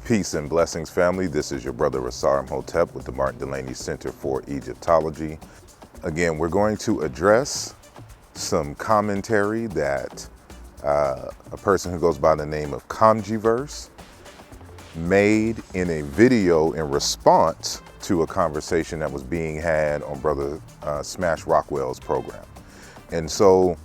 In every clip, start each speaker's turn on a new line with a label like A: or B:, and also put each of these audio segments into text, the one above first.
A: Peace and blessings, family. This is your brother Asarimhotep with the Martin Delaney Center for Egyptology. Again, we're going to address some commentary that a person who goes by the name of Kamjiverse made in a video in response to a conversation that was being had on Brother Smash Rockwell's program. And so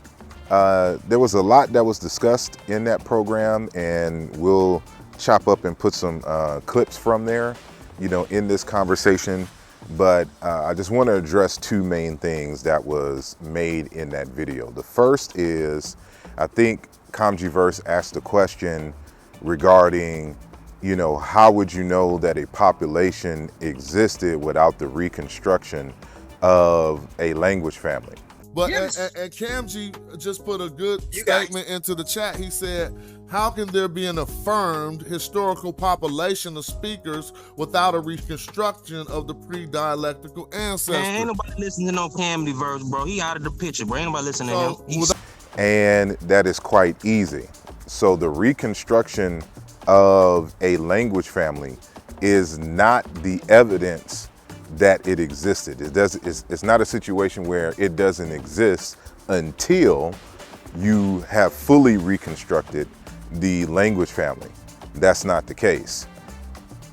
A: there was a lot that was discussed in that program, and we'll chop up and put some clips from there, in this conversation. But I just want to address two main things that was made in that video. The first is, I think Kamjiverse asked a question regarding, how would you know that a population existed without the reconstruction of a language family?
B: But yes. and Kamji just put a good statement into the chat. He said, how can there be an affirmed historical population of speakers without a reconstruction of the pre-dialectical ancestors?
C: Man, ain't nobody listening to no Kamjiverse, bro. He out of the picture, bro. Ain't nobody listening to him.
A: And that is quite easy. So the reconstruction of a language family is not the evidence that it existed. It's not a situation where it doesn't exist until you have fully reconstructed the language family. That's not the case.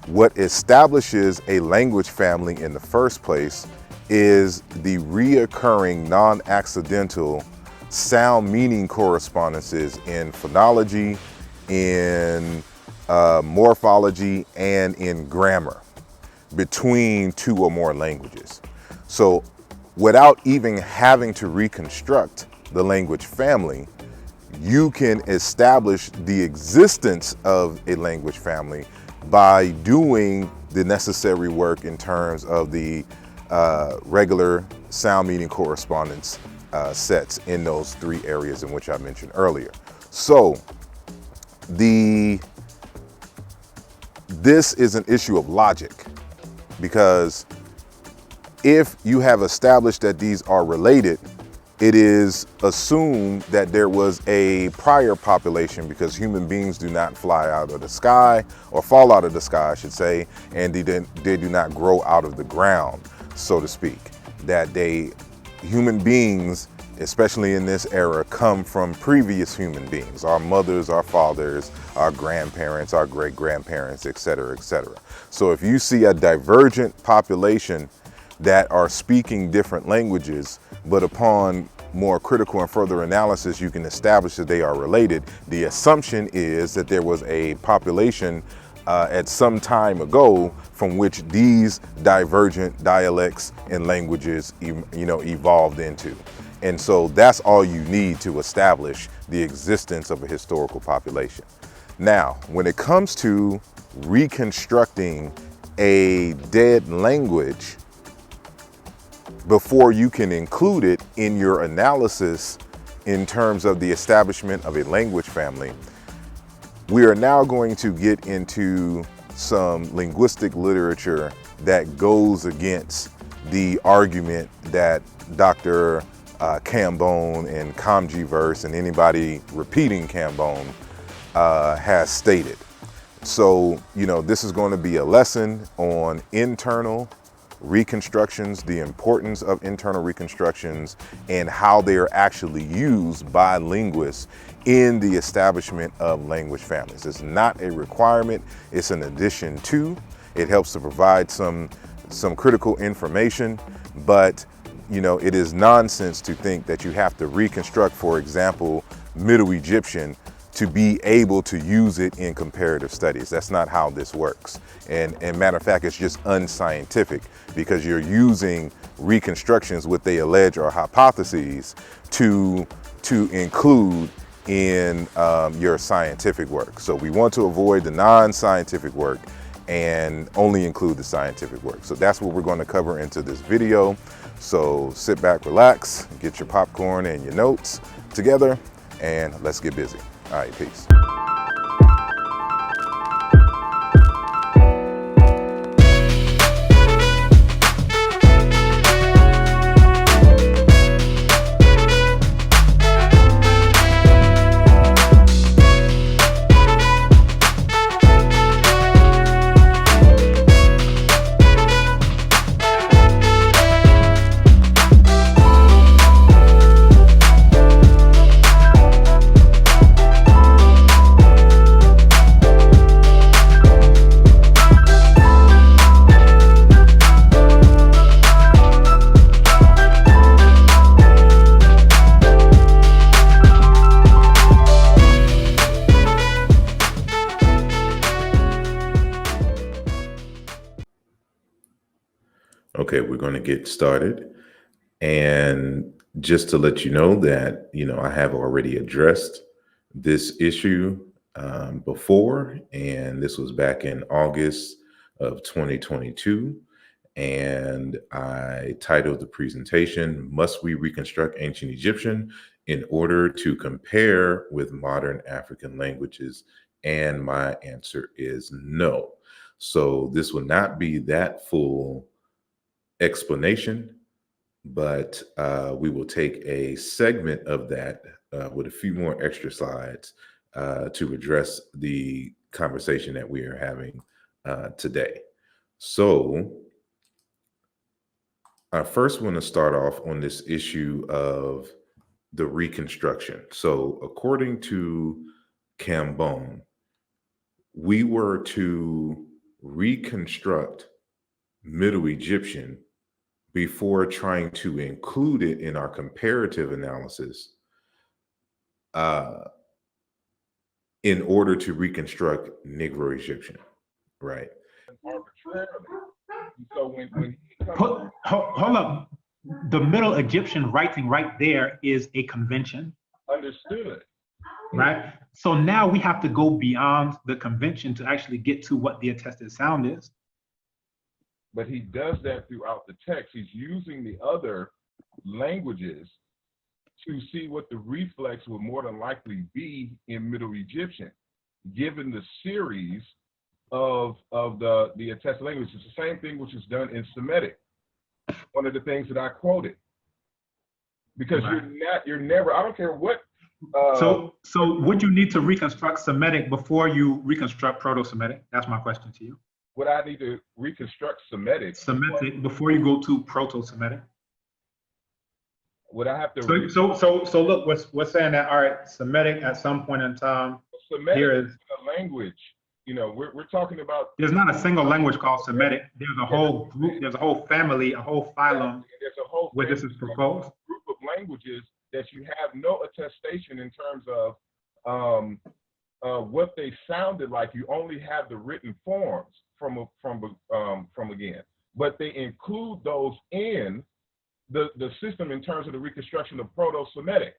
A: What establishes a language family in the first place is the reoccurring non-accidental sound meaning correspondences in phonology, in morphology, and in grammar between two or more languages. So without even having to reconstruct the language family, you can establish the existence of a language family by doing the necessary work in terms of the regular sound meaning correspondence sets in those three areas in which I mentioned earlier. So this is an issue of logic, because if you have established that these are related, it is assumed that there was a prior population, because human beings do not fly out of the sky, or fall out of the sky, I should say, and they do not grow out of the ground, so to speak. That human beings, especially in this era, come from previous human beings, our mothers, our fathers, our grandparents, our great-grandparents, et cetera, et cetera. So if you see a divergent population that are speaking different languages, but upon more critical and further analysis, you can establish that they are related, the assumption is that there was a population at some time ago from which these divergent dialects and languages evolved into. And so that's all you need to establish the existence of a historical population. Now, when it comes to reconstructing a dead language, before you can include it in your analysis in terms of the establishment of a language family, we are now going to get into some linguistic literature that goes against the argument that Dr. Kambon and Kamjiverse and anybody repeating Kambon has stated. So, this is going to be a lesson on internal reconstructions, the importance of internal reconstructions, and how they are actually used by linguists in the establishment of language families. It's not a requirement, it's an addition to. It helps to provide some critical information, but it is nonsense to think that you have to reconstruct, for example, Middle Egyptian to be able to use it in comparative studies. That's not how this works. And matter of fact, it's just unscientific, because you're using reconstructions, what they allege are hypotheses, to include in your scientific work. So we want to avoid the non-scientific work and only include the scientific work. So that's what we're going to cover into this video. So sit back, relax, get your popcorn and your notes together, and let's get busy. All right, peace. Okay, we're going to get started. And just to let you know that, I have already addressed this issue before, and this was back in August of 2022. And I titled the presentation, Must We Reconstruct Ancient Egyptian in Order to Compare with Modern African Languages? And my answer is no. So this will not be that full explanation, but we will take a segment of that with a few more extra slides to address the conversation that we are having today. So I first want to start off on this issue of the reconstruction. So according to Kambon, we were to reconstruct Middle Egyptian before trying to include it in our comparative analysis in order to reconstruct Negro Egyptian, right?
D: So hold up, the Middle Egyptian writing right there is a convention. Understood. Right. So now we have to go beyond the convention to actually get to what the attested sound is. But he does that throughout the text. He's using the other languages to see what the reflex would more than likely be in Middle Egyptian, given the series of the attested language. It's the same thing which is done in Semitic. One of the things that I quoted, because you're never. I don't care what. So would you need to reconstruct Semitic before you reconstruct Proto-Semitic? That's my question to you. Would I need to reconstruct Semitic? Semitic before you go to Proto-Semitic. Would I have to? So look, we're saying that, all right, Semitic at some point in time. Semitic here is a language. We're talking about. There's not a single language called Semitic. There's a whole group. There's a whole family, a whole phylum. There's a whole where this is proposed. Group of languages that you have no attestation in terms of what they sounded like. You only have the written forms from again, but they include those in the system in terms of the reconstruction of Proto-Semitic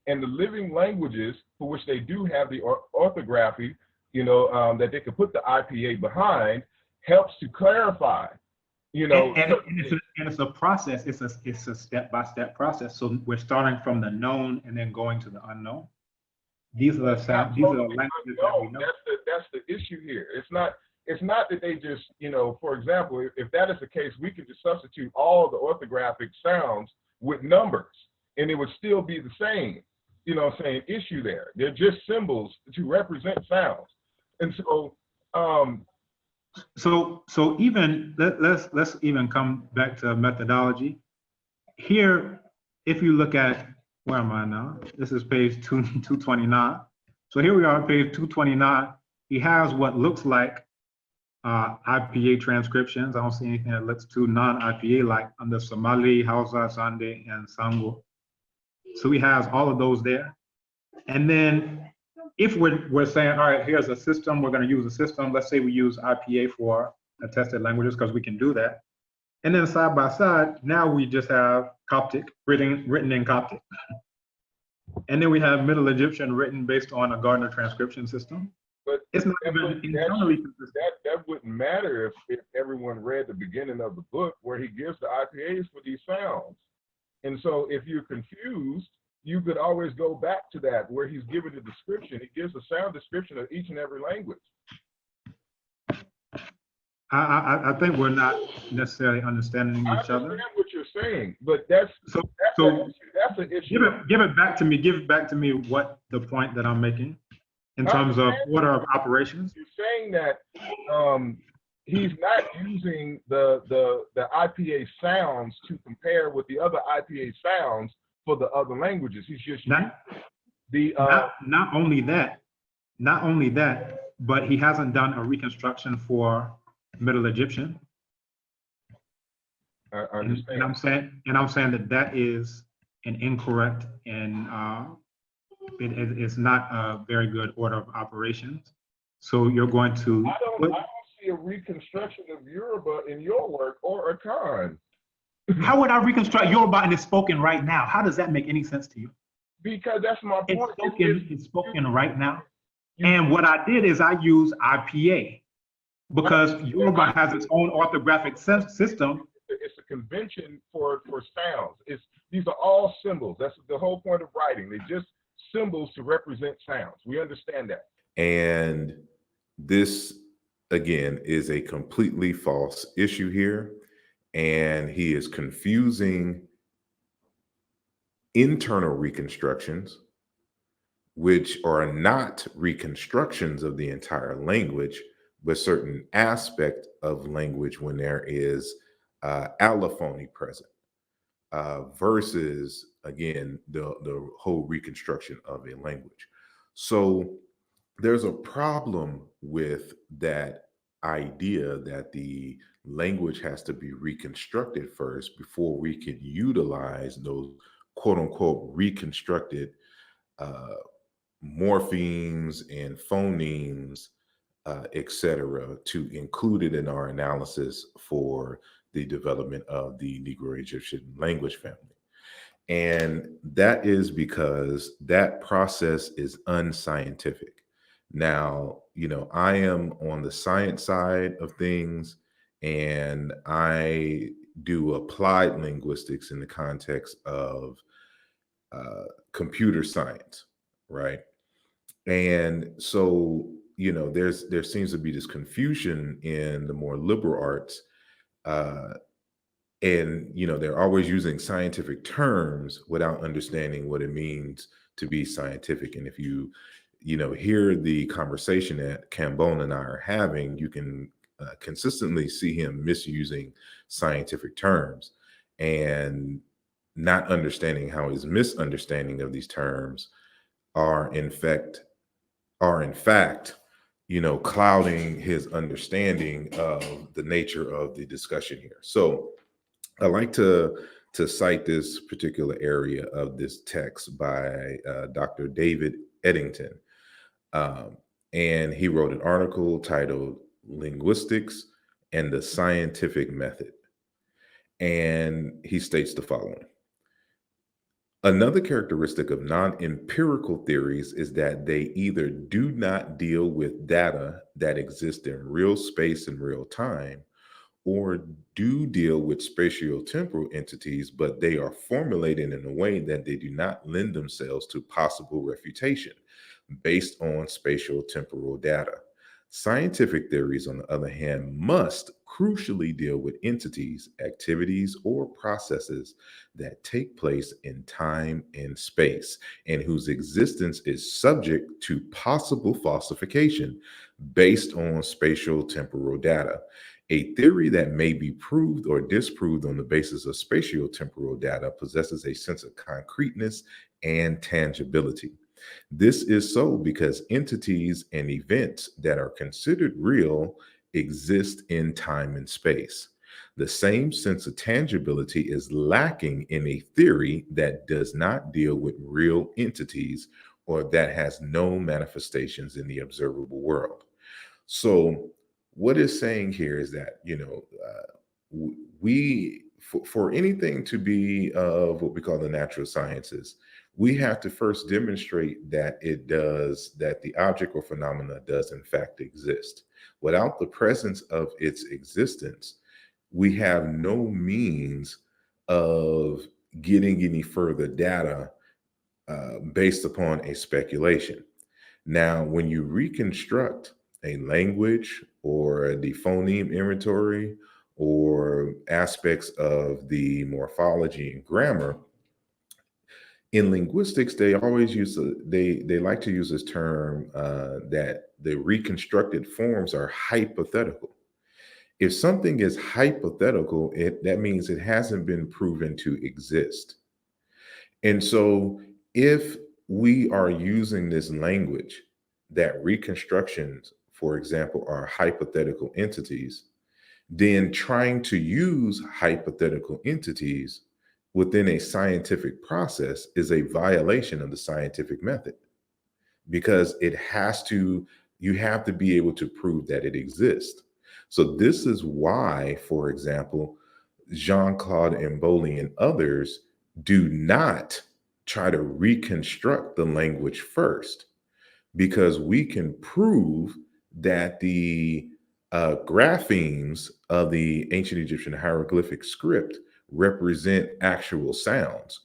D: and the living languages for which they do have the orthography, that they could put the IPA behind, helps to clarify, And it's a process. It's a step-by-step process. So we're starting from the known and then going to the unknown. These are the sounds. These are the languages that we know. That's the issue here. It's not that they just, for example, if that is the case, we could just substitute all the orthographic sounds with numbers and it would still be the same, issue there. They're just symbols to represent sounds. And so even let's even come back to methodology. Here, if you look at, where am I now? This is page 229. So here we are, page 229. He has what looks like IPA transcriptions. I don't see anything that looks too non-IPA like under Somali, Hausa, Sande, and Sango. So he has all of those there. And then if we're saying, all right, here's a system, we're going to use a system. Let's say we use IPA for attested languages because we can do that. And then side by side, now we just have Coptic written in Coptic. And then we have Middle Egyptian written based on a Gardner transcription system. But it's not even internally consistent. That wouldn't matter if everyone read the beginning of the book where he gives the IPAs for these sounds. And so if you're confused, you could always go back to that where he's given the description. He gives a sound description of each and every language. I think we're not necessarily understanding each other. I understand what you're saying, but that's an issue. Give it back to me. Give it back to me what the point that I'm making in terms of order of operations. You're saying that he's not using the IPA sounds to compare with the other IPA sounds for the other languages. He's just not only that, but he hasn't done a reconstruction for Middle Egyptian. I understand. And I'm saying that is an incorrect and it's not a very good order of operations. So you're going to. I don't see a reconstruction of Yoruba in your work or Akan. How would I reconstruct Yoruba and it's spoken right now? How does that make any sense to you?
E: Because that's my point.
D: It's spoken right now. And what I did is I used IPA because Yoruba has its own orthographic system.
E: It's a convention for sounds. These are all symbols. That's the whole point of writing. They're just symbols to represent sounds. We understand that.
A: And this, again, is a completely false issue here. And he is confusing internal reconstructions, which are not reconstructions of the entire language, but certain aspect of language when there is allophony present, versus, again, the whole reconstruction of a language. So there's a problem with that idea that the language has to be reconstructed first before we can utilize those quote unquote reconstructed morphemes and phonemes, etc., to include it in our analysis for the development of the Negro-Egyptian language family. And that is because that process is unscientific. Now, I am on the science side of things, and I do applied linguistics in the context of computer science, right? And so, there seems to be this confusion in the more liberal arts, and they're always using scientific terms without understanding what it means to be scientific. And if you hear the conversation that Kambon and I are having, you can consistently see him misusing scientific terms and not understanding how his misunderstanding of these terms are in fact, clouding his understanding of the nature of the discussion here. So I like to cite this particular area of this text by Dr. David Eddington. And he wrote an article titled Linguistics and the Scientific Method. And he states the following. Another characteristic of non-empirical theories is that they either do not deal with data that exist in real space and real time, or do deal with spatio-temporal entities, but they are formulated in a way that they do not lend themselves to possible refutation based on spatio-temporal data. Scientific theories, on the other hand, must crucially deal with entities, activities, or processes that take place in time and space, and whose existence is subject to possible falsification based on spatio-temporal data. A theory that may be proved or disproved on the basis of spatio-temporal data possesses a sense of concreteness and tangibility. This is so because entities and events that are considered real exist in time and space. The same sense of tangibility is lacking in a theory that does not deal with real entities or that has no manifestations in the observable world. So what it's saying here is that, for anything to be of what we call the natural sciences, we have to first demonstrate that the object or phenomena does in fact exist. Without the presence of its existence, we have no means of getting any further data based upon a speculation. Now, when you reconstruct a language or the phoneme inventory or aspects of the morphology and grammar, in linguistics, they always use they like to use this term that the reconstructed forms are hypothetical. If something is hypothetical, that means it hasn't been proven to exist. And so if we are using this language that reconstructions, for example, are hypothetical entities, then trying to use hypothetical entities within a scientific process is a violation of the scientific method, because you have to be able to prove that it exists. So this is why, for example, Jean-Claude Mboli and others do not try to reconstruct the language first, because we can prove that the graphemes of the ancient Egyptian hieroglyphic script represent actual sounds.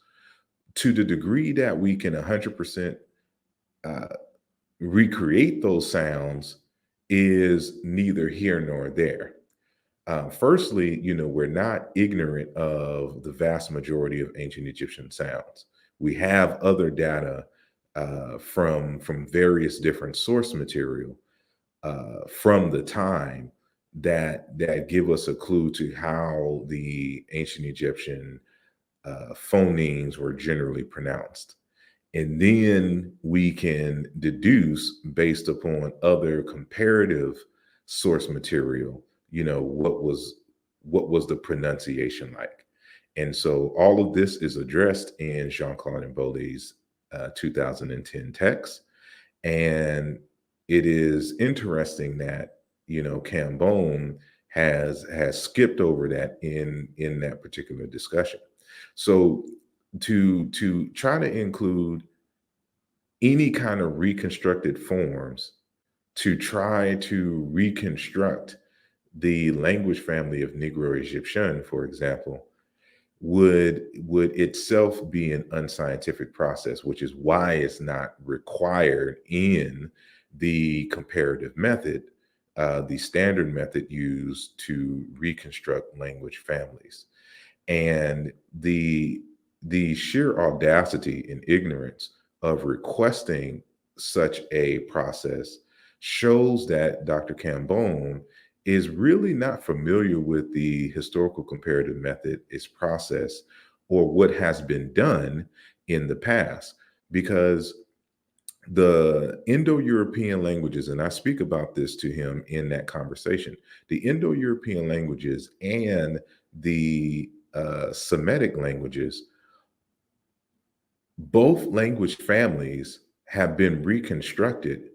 A: To the degree that we can 100% recreate those sounds is neither here nor there. Firstly, we're not ignorant of the vast majority of ancient Egyptian sounds. We have other data from various different source material from the time that give us a clue to how the ancient Egyptian phonemes were generally pronounced. And then we can deduce, based upon other comparative source material, what was the pronunciation like. And so all of this is addressed in Jean-Claude Mboli's 2010 text. And it is interesting that, Kambon has skipped over that in that particular discussion. So to try to include any kind of reconstructed forms to try to reconstruct the language family of Negro Egyptian, for example, would itself be an unscientific process, which is why it's not required in the comparative method, the standard method used to reconstruct language families. And the sheer audacity and ignorance of requesting such a process shows that Dr. Kambon is really not familiar with the historical comparative method, its process, or what has been done in the past. Because the Indo-European languages, and I speak about this to him in that conversation, the Indo-European languages and the Semitic languages, both language families have been reconstructed,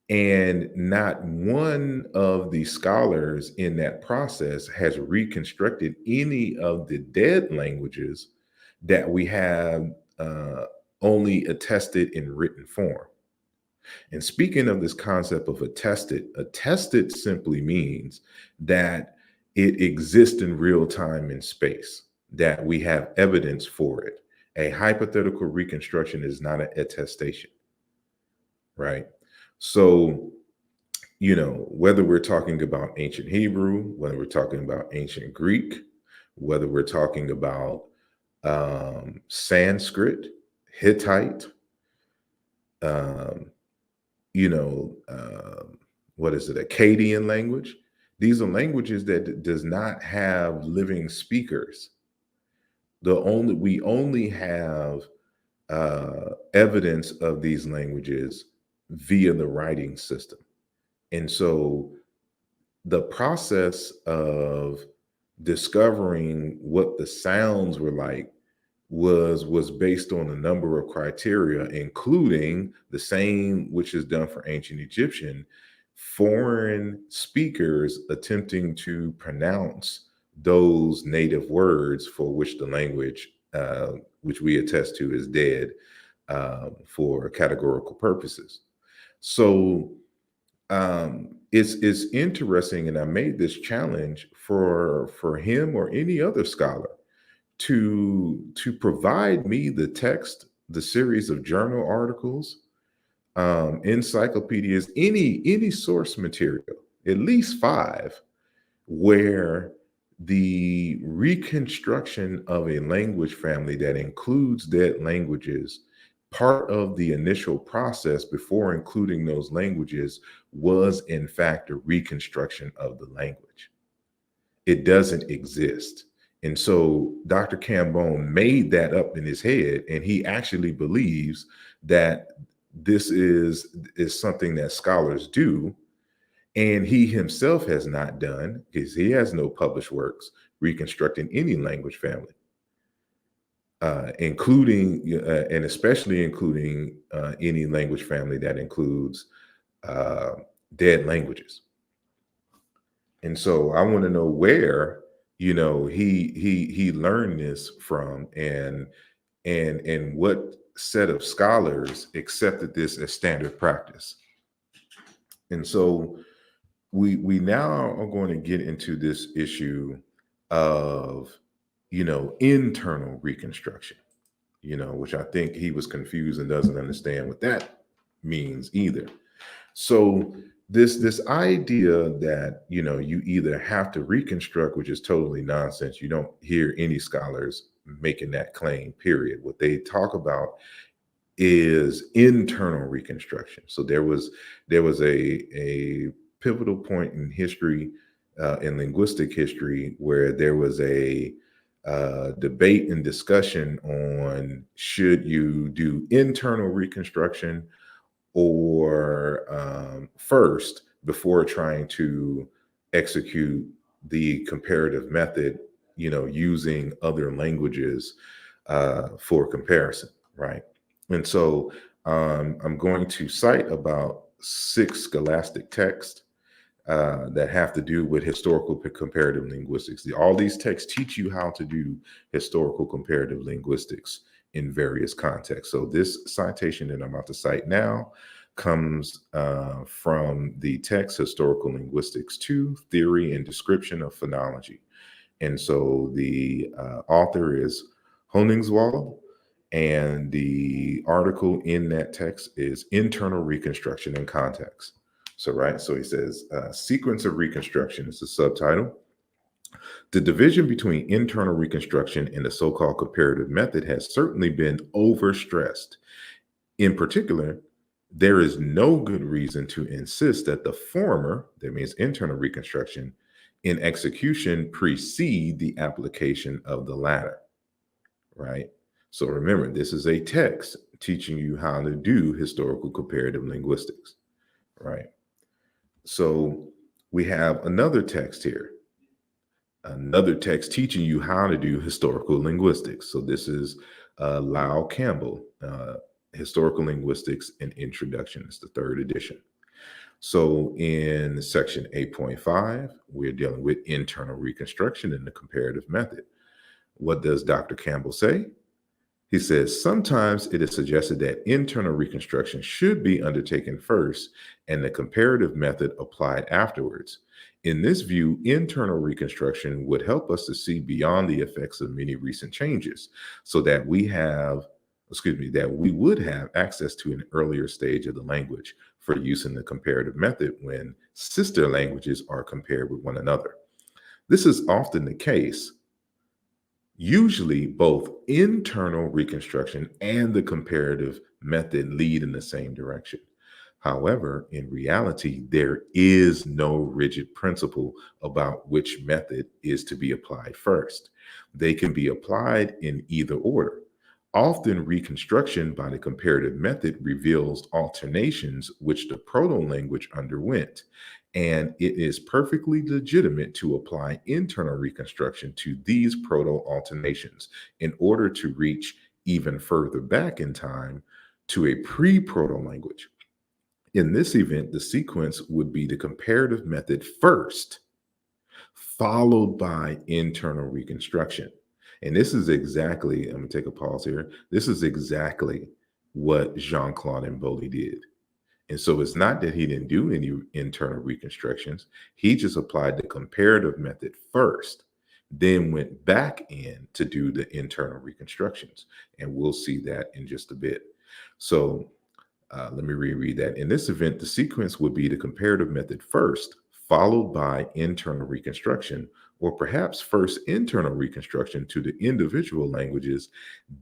A: and not one of the scholars in that process has reconstructed any of the dead languages that we have only attested in written form. And speaking of this concept of attested simply means that it exists in real time and space, that we have evidence for it. A hypothetical reconstruction is not an attestation, right? So, whether we're talking about ancient Hebrew, whether we're talking about ancient Greek, whether we're talking about Sanskrit, Hittite, what is it, Akkadian language? These are languages that does not have living speakers. We only have evidence of these languages via the writing system. And so the process of discovering what the sounds were like was based on a number of criteria, including the same which is done for ancient Egyptian, foreign speakers attempting to pronounce those native words for which the language, which we attest to, is dead for categorical purposes. So it's interesting, and I made this challenge for him or any other scholar to provide me the text, the series of journal articles, encyclopedias, any source material, at least 5, where the reconstruction of a language family that includes dead languages, part of the initial process before including those languages was in fact a reconstruction of the language. It doesn't exist. And so Dr. Kambon made that up in his head, and he actually believes that this is something that scholars do, and he himself has not done, because he has no published works reconstructing any language family, including and especially including any language family that includes dead languages. And so I want to know where he learned this from, and what set of scholars accepted this as standard practice. And so we now are going to get into this issue of internal reconstruction, which I think he was confused and doesn't understand what that means either. So this idea that you either have to reconstruct, which is totally nonsense. You don't hear any scholars making that claim, period. What they talk about is internal reconstruction. So there was a pivotal point in history, in linguistic history, where there was a debate and discussion on should you do internal reconstruction or first before trying to execute the comparative method, using other languages for comparison, right? And so I'm going to cite about 6 scholastic texts that have to do with historical comparative linguistics. All these texts teach you how to do historical comparative linguistics in various contexts. So this citation that I'm about to cite now comes from the text Historical Linguistics 2, Theory and Description of Phonology. And so the author is Honingswald, and the article in that text is Internal Reconstruction and Context. So he says, Sequence of Reconstruction is the subtitle. The division between internal reconstruction and the so-called comparative method has certainly been overstressed. In particular, there is no good reason to insist that the former, that means internal reconstruction, in execution precede the application of the latter, right? So remember, this is a text teaching you how to do historical comparative linguistics, right? So we have another text here, another text teaching you how to do historical linguistics. So this is Lau Campbell, Historical Linguistics and Introduction. It's the 3rd edition. So in section 8.5, we're dealing with internal reconstruction and the comparative method. What does Dr. Campbell say? He says, sometimes it is suggested that internal reconstruction should be undertaken first and the comparative method applied afterwards. In this view, internal reconstruction would help us to see beyond the effects of many recent changes so that we would have access to an earlier stage of the language for use in the comparative method when sister languages are compared with one another. This is often the case. Usually, both internal reconstruction and the comparative method lead in the same direction. However, in reality, there is no rigid principle about which method is to be applied first. They can be applied in either order. Often, reconstruction by the comparative method reveals alternations which the proto-language underwent, and it is perfectly legitimate to apply internal reconstruction to these proto-alternations in order to reach even further back in time to a pre-proto-language. In this event, the sequence would be the comparative method first, followed by internal reconstruction. And this is exactly, I'm going to take a pause here. This is exactly what Jean-Claude Mboli did. And so it's not that he didn't do any internal reconstructions. He just applied the comparative method first, then went back in to do the internal reconstructions. And we'll see that in just a bit. So let me reread that. In this event, the sequence would be the comparative method first, followed by internal reconstruction, or perhaps first internal reconstruction to the individual languages,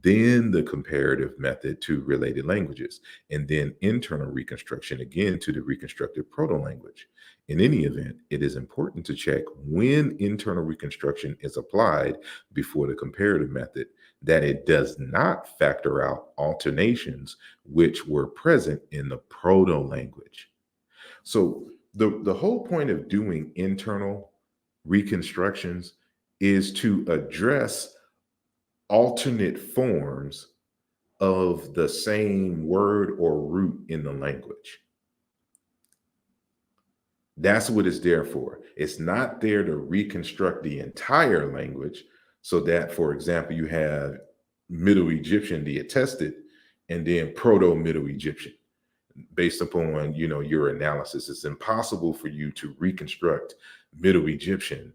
A: then the comparative method to related languages, and then internal reconstruction again to the reconstructed proto-language. In any event, it is important to check when internal reconstruction is applied before the comparative method, that it does not factor out alternations which were present in the proto-language. So the whole point of doing internal reconstructions is to address alternate forms of the same word or root in the language. That's what it's there for. It's not there to reconstruct the entire language so that, for example, you have Middle Egyptian, the attested, and then Proto-Middle Egyptian. Based upon, your analysis, it's impossible for you to reconstruct Middle Egyptian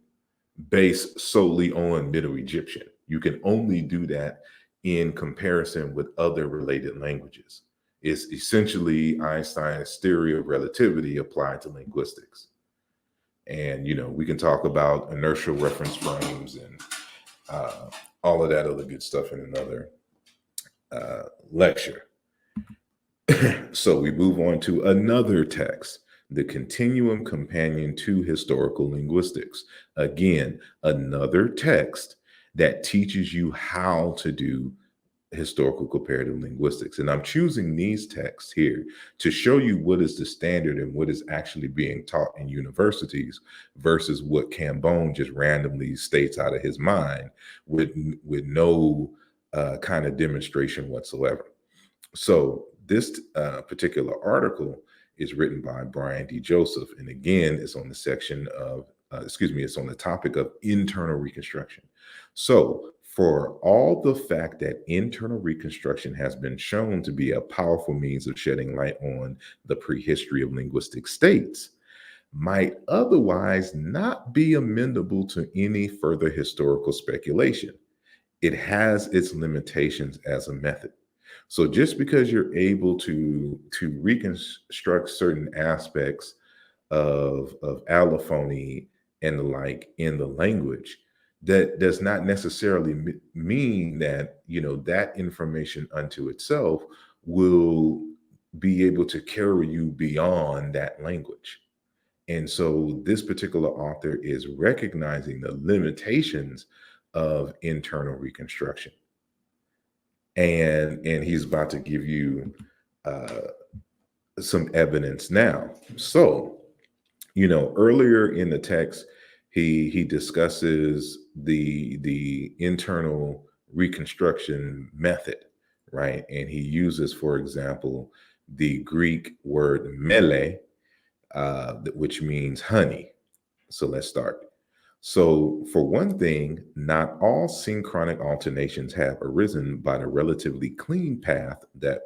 A: based solely on Middle Egyptian. You can only do that in comparison with other related languages. It's essentially Einstein's theory of relativity applied to linguistics. And, we can talk about inertial reference frames and all of that other good stuff in another lecture. So we move on to another text, the Continuum Companion to Historical Linguistics. Again, another text that teaches you how to do historical comparative linguistics. And I'm choosing these texts here to show you what is the standard and what is actually being taught in universities versus what Kambon just randomly states out of his mind with no kind of demonstration whatsoever. So this particular article is written by Brian D. Joseph. And again, it's on the section of, it's on the topic of internal reconstruction. So for all the fact that internal reconstruction has been shown to be a powerful means of shedding light on the prehistory of linguistic states, might otherwise not be amenable to any further historical speculation. It has its limitations as a method. So just because you're able to reconstruct certain aspects of allophony and the like in the language, that does not necessarily mean that, that information unto itself will be able to carry you beyond that language. And so this particular author is recognizing the limitations of internal reconstruction. And he's about to give you some evidence now. So, earlier in the text, he discusses the internal reconstruction method, right? And he uses, for example, the Greek word mele, which means honey. So let's start. So for one thing, not all synchronic alternations have arisen by the relatively clean path that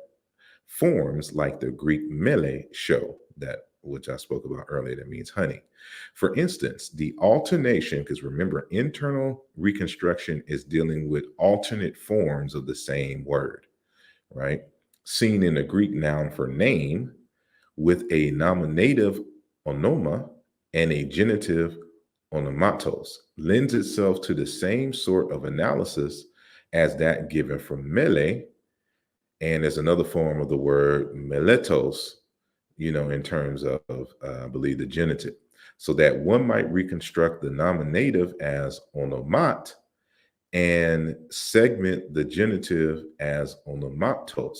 A: forms like the Greek mele show, that which I spoke about earlier, that means honey. For instance, the alternation, because remember, internal reconstruction is dealing with alternate forms of the same word, right? Seen in the Greek noun for name with a nominative onoma and a genitive onomatos, lends itself to the same sort of analysis as that given from mele, and as another form of the word meletos, in terms of I believe, the genitive. So that one might reconstruct the nominative as onomat and segment the genitive as onomatos.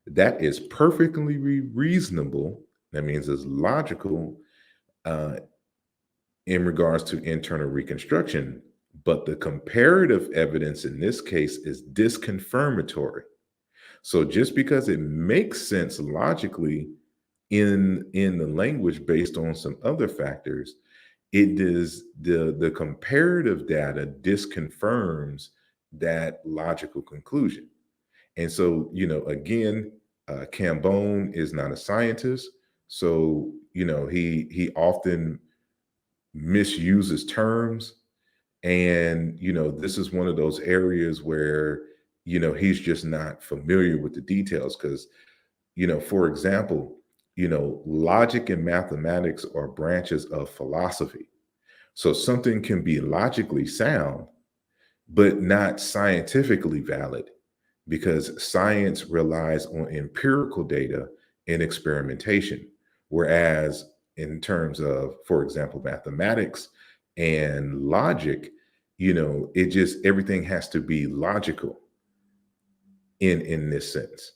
A: That is perfectly reasonable. That means it's logical in regards to internal reconstruction, but the comparative evidence in this case is disconfirmatory. So just because it makes sense logically in the language based on some other factors, it does the comparative data disconfirms that logical conclusion. And so, again, Kambon is not a scientist, so he often misuses terms, and this is one of those areas where he's just not familiar with the details, because for example, logic and mathematics are branches of philosophy. So something can be logically sound but not scientifically valid, because science relies on empirical data and experimentation, whereas in terms of, for example, mathematics and logic, it just, everything has to be logical in this sense,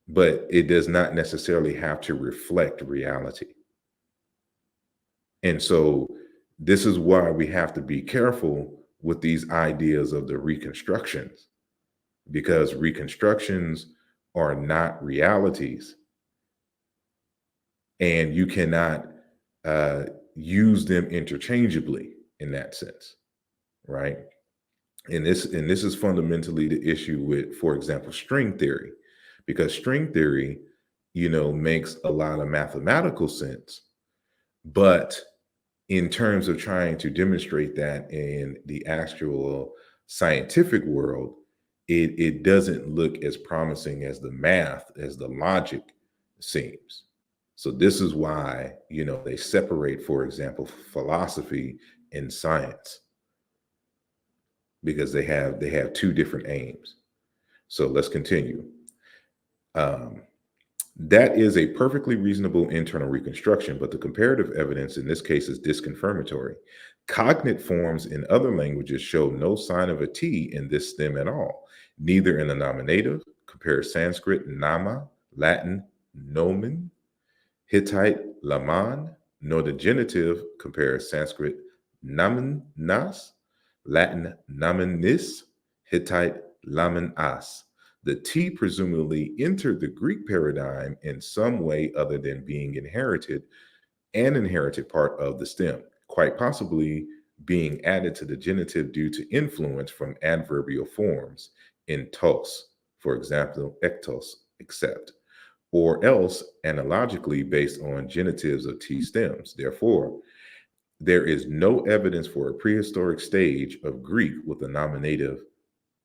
A: but it does not necessarily have to reflect reality. And so this is why we have to be careful with these ideas of the reconstructions, because reconstructions are not realities. And you cannot use them interchangeably in that sense, right? And this is fundamentally the issue with, for example, string theory, because string theory, makes a lot of mathematical sense, but in terms of trying to demonstrate that in the actual scientific world, it doesn't look as promising as the math, as the logic seems. So this is why, they separate, for example, philosophy and science, because they have two different aims. So let's continue. That is a perfectly reasonable internal reconstruction, but the comparative evidence in this case is disconfirmatory. Cognate forms in other languages show no sign of a T in this stem at all, neither in the nominative, compare Sanskrit nama, Latin nomen, Hittite laman, nor the genitive, compare Sanskrit namen nas, Latin namen nis, Hittite lamen as. The T presumably entered the Greek paradigm in some way other than being an inherited part of the stem, quite possibly being added to the genitive due to influence from adverbial forms in tos, for example, ektos, except, or else analogically based on genitives of T stems. Therefore, there is no evidence for a prehistoric stage of Greek with a nominative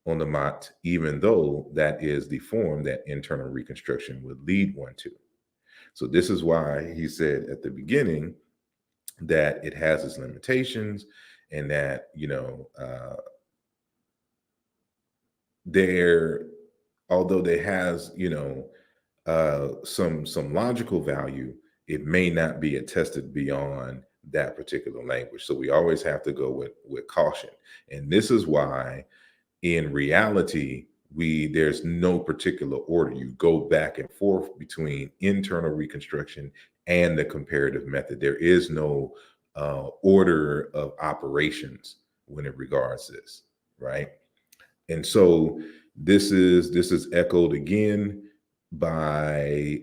A: onomat, even though that is the form that internal reconstruction would lead one to. So this is why he said at the beginning that it has its limitations, and that although there has some logical value, it may not be attested beyond that particular language. So we always have to go with caution, and this is why, in reality, there's no particular order. You go back and forth between internal reconstruction and the comparative method. There is no order of operations when it regards this, right? And so this is echoed again by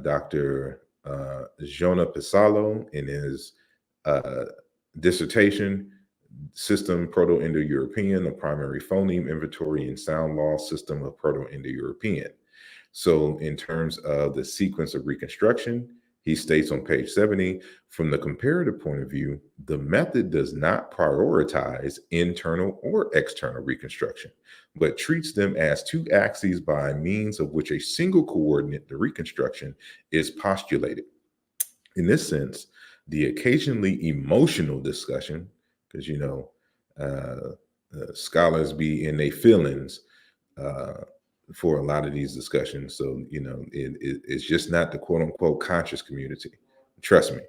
A: Dr. Jona Pisalo in his dissertation, System Proto-Indo-European, a primary phoneme inventory and sound law system of Proto-Indo-European. So in terms of the sequence of reconstruction, he states on page 70, from the comparative point of view, the method does not prioritize internal or external reconstruction, but treats them as two axes by means of which a single coordinate, the reconstruction, is postulated. In this sense, the occasionally emotional discussion, because scholars be in their feelings for a lot of these discussions. So it's just not the quote unquote conscious community. Trust me.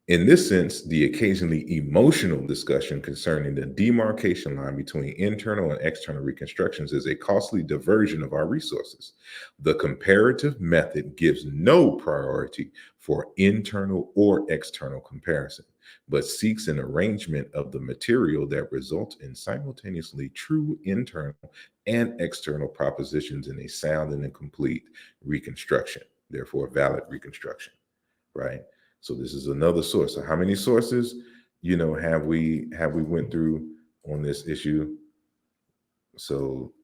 A: In this sense, the occasionally emotional discussion concerning the demarcation line between internal and external reconstructions is a costly diversion of our resources. The comparative method gives no priority for internal or external comparison, but seeks an arrangement of the material that results in simultaneously true internal and external propositions in a sound and a complete reconstruction, therefore valid reconstruction, right? So this is another source. So how many sources, have we went through on this issue? So,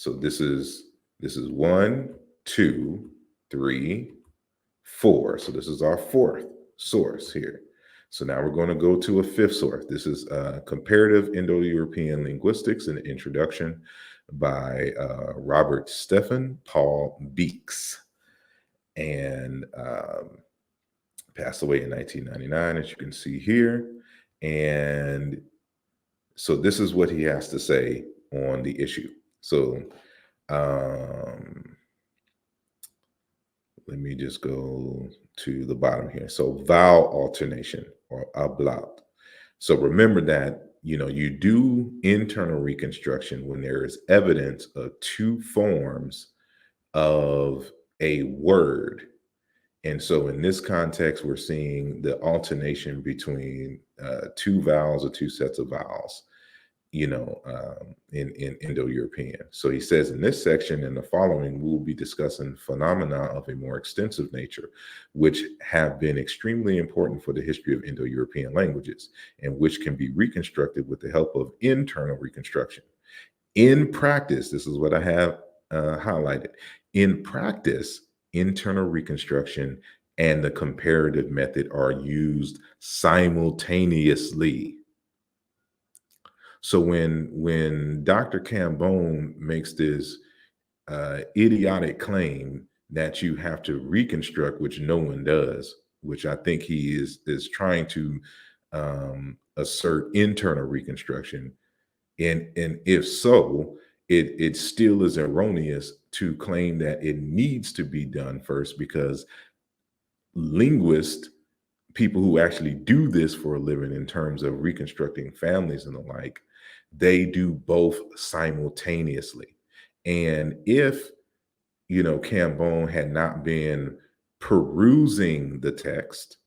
A: this is 1, 2, 3, 4. So this is our fourth source here. So now we're going to go to a fifth source. This is Comparative Indo-European Linguistics, an introduction by Robert Stephan Paul Beeks, and passed away in 1999, as you can see here. And so this is what he has to say on the issue. So let me just go to the bottom here. So vowel alternation, or ablaut. So remember that you do internal reconstruction when there is evidence of two forms of a word. And so in this context, we're seeing the alternation between two vowels or two sets of vowels. in Indo-European. So he says in this section and the following, we'll be discussing phenomena of a more extensive nature, which have been extremely important for the history of Indo-European languages and which can be reconstructed with the help of internal reconstruction. In practice, this is what I have highlighted. In practice, internal reconstruction and the comparative method are used simultaneously. So when Dr. Kambon makes this idiotic claim that you have to reconstruct, which no one does, which I think he is trying to assert internal reconstruction, and if so, it still is erroneous to claim that it needs to be done first, because linguists, people who actually do this for a living in terms of reconstructing families and the like, they do both simultaneously. And if, Kambon had not been perusing the text,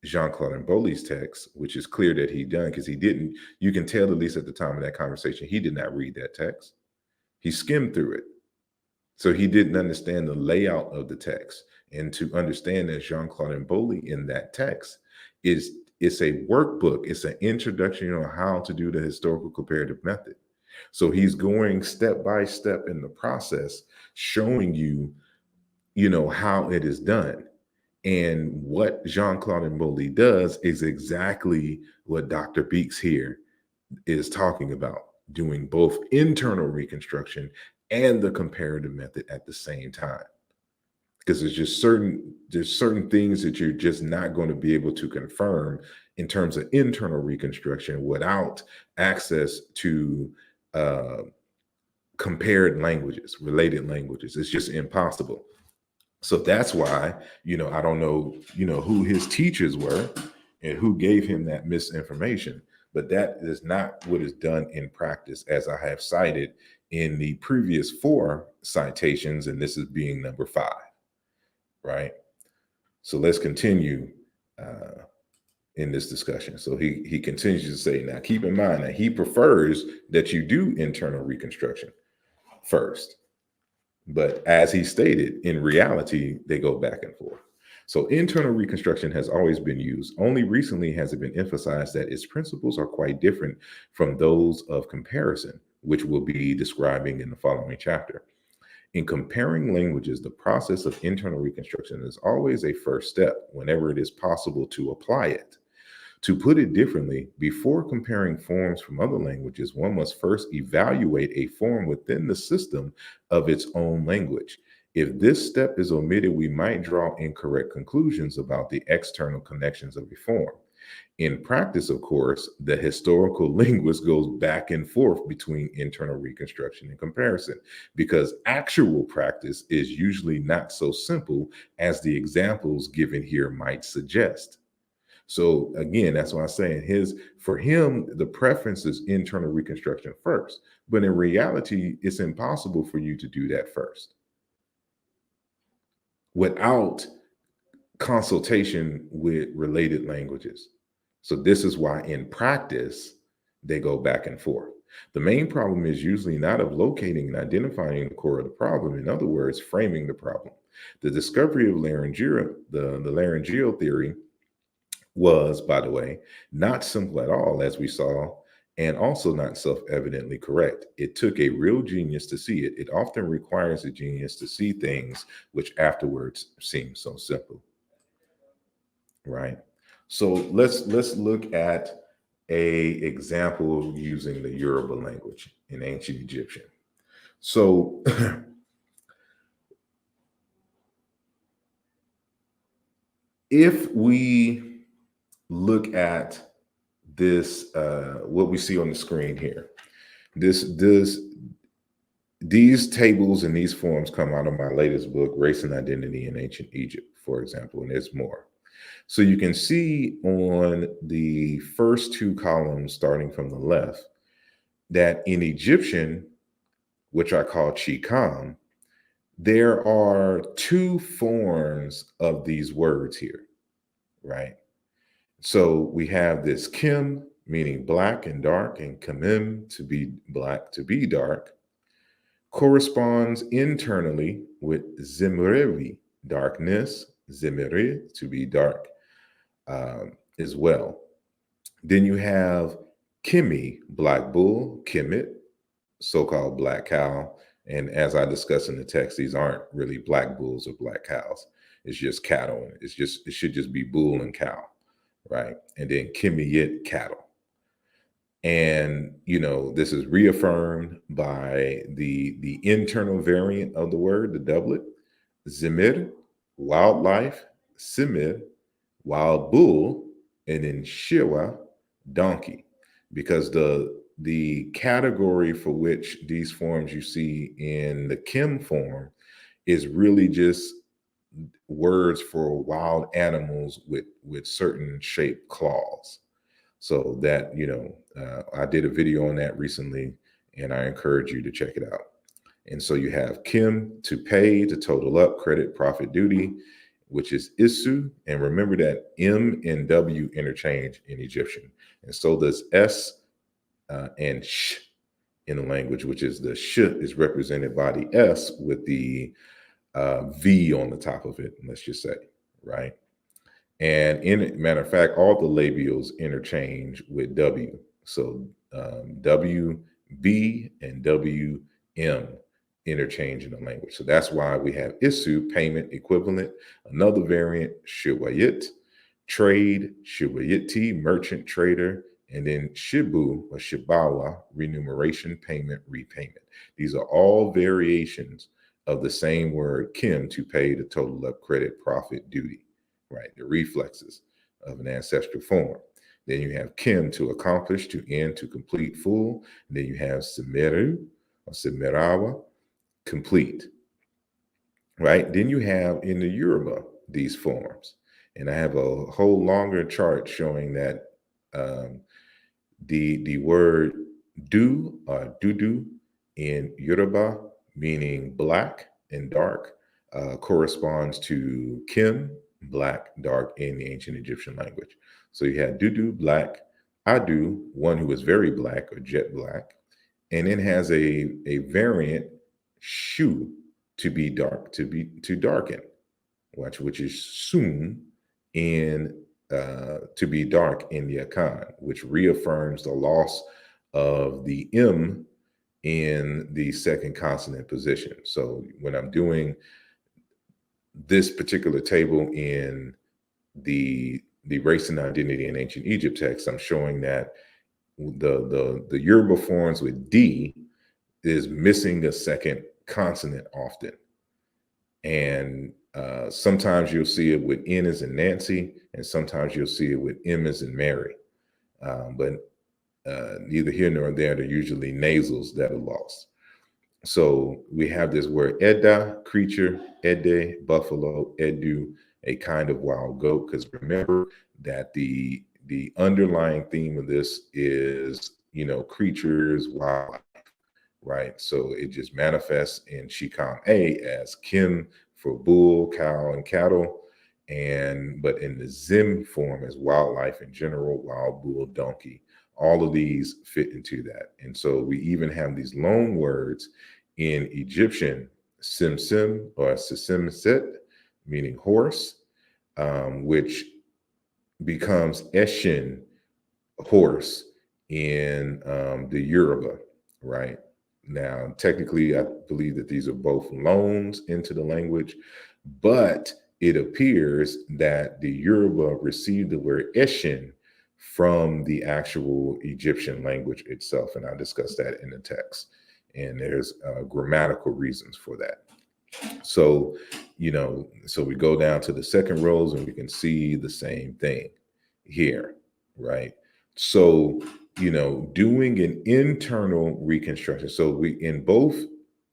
A: Jean-Claude Mboli's text, which is clear that he done, because he didn't, you can tell at least at the time of that conversation, he did not read that text. He skimmed through it. So he didn't understand the layout of the text. And to understand that Jean-Claude Mboli in that text it's a workbook. It's an introduction on how to do the historical comparative method. So he's going step by step in the process, showing you, how it is done. And what Jean-Claude Mboli does is exactly what Dr. Beeks here is talking about, doing both internal reconstruction and the comparative method at the same time. Because there's certain things that you're just not going to be able to confirm in terms of internal reconstruction without access to compared languages, related languages. It's just impossible. So that's why, I don't know, who his teachers were and who gave him that misinformation, but that is not what is done in practice, as I have cited in the previous 4 citations, and this is being number 5. Right? So let's continue in this discussion. So he continues to say, now keep in mind that he prefers that you do internal reconstruction first. But as he stated, in reality, they go back and forth. So internal reconstruction has always been used. Only recently has it been emphasized that its principles are quite different from those of comparison, which we'll be describing in the following chapter. In comparing languages, the process of internal reconstruction is always a first step whenever it is possible to apply it. To put it differently, before comparing forms from other languages, one must first evaluate a form within the system of its own language. If this step is omitted, we might draw incorrect conclusions about the external connections of a form. In practice, of course, the historical linguist goes back and forth between internal reconstruction and comparison, because actual practice is usually not so simple as the examples given here might suggest. So again, that's why I'm saying for him, the preference is internal reconstruction first. But in reality, it's impossible for you to do that first without consultation with related languages. So this is why in practice, they go back and forth. The main problem is usually not of locating and identifying the core of the problem. In other words, framing the problem. The discovery of the laryngeal theory was, by the way, not simple at all, as we saw, and also not self-evidently correct. It took a real genius to see it. It often requires a genius to see things which afterwards seem so simple. Right? So let's look at a example using the Yoruba language in ancient Egyptian. So if we look at this, what we see on the screen here, these tables and these forms come out of my latest book, Race and Identity in Ancient Egypt, for example, and there's more. So you can see on the first 2 columns, starting from the left, that in Egyptian, which I call Chikam, there are 2 forms of these words here, right? So we have this Kim, meaning black and dark, and kamim, to be black, to be dark, corresponds internally with zimrevi, darkness, zimri, to be dark, as well. Then you have kimi, black bull, kimit, so-called black cow. And as I discussed in the text, these aren't really black bulls or black cows. It's just cattle. It should just be bull and cow, right? And then kimiyit, cattle. And, this is reaffirmed by the internal variant of the word, the doublet, zimir, wildlife, simir, wild bull, and then shiwa, donkey, because the category for which these forms you see in the Kim form is really just words for wild animals with certain shaped claws. So that, I did a video on that recently, and I encourage you to check it out. And so you have Kim, to pay, to total up, credit, profit, duty, which is isu. And remember that M and W interchange in Egyptian. And so does S and sh in the language, which is the sh is represented by the S with the V on the top of it, let's just say, right? And matter of fact, all the labials interchange with W. So WB and WM interchange in the language. So that's why we have isu, payment, equivalent. Another variant, shiwayit, trade, shiwayiti, merchant, trader, and then shibu or shibawa, remuneration, payment, repayment. These are all variations of the same word kim, to pay, to total up, credit, profit, duty, right? The reflexes of an ancestral form. Then you have kim, to accomplish, to end, to complete, full. And then you have simiru or simirawa, complete, right? Then you have in the Yoruba these forms. And I have a whole longer chart showing that the word du or dudu in Yoruba, meaning black and dark, corresponds to kim, black, dark in the ancient Egyptian language. So you had dudu, black, adu, one who is very black or jet black, and then has a variant, shu, to be dark, to darken, which is sum in to be dark in the Akan, which reaffirms the loss of the M in the second consonant position. So when I'm doing this particular table in the race and identity in ancient Egypt text, I'm showing that the Yoruba forms with D is missing a second consonant often. And sometimes you'll see it with N as in Nancy, and sometimes you'll see it with M as in Mary. But neither here nor there, they're usually nasals that are lost. So we have this word edda, creature, ede, buffalo, edu, a kind of wild goat, because remember that the underlying theme of this is, creatures, wildlife, right? So it just manifests in Shikam A as Kim for bull, cow, and cattle, but in the Zim form as wildlife in general, wild bull, donkey. All of these fit into that. And so we even have these loan words in Egyptian, simsim or sisimset, meaning horse, which becomes eshin, horse, in the Yoruba, right? Now, technically, I believe that these are both loans into the language, but it appears that the Yoruba received the word eshin from the actual Egyptian language itself. And I discussed that in the text. And there's grammatical reasons for that. So, so we go down to the second rows and we can see the same thing here, right? So, doing an internal reconstruction. So we, in both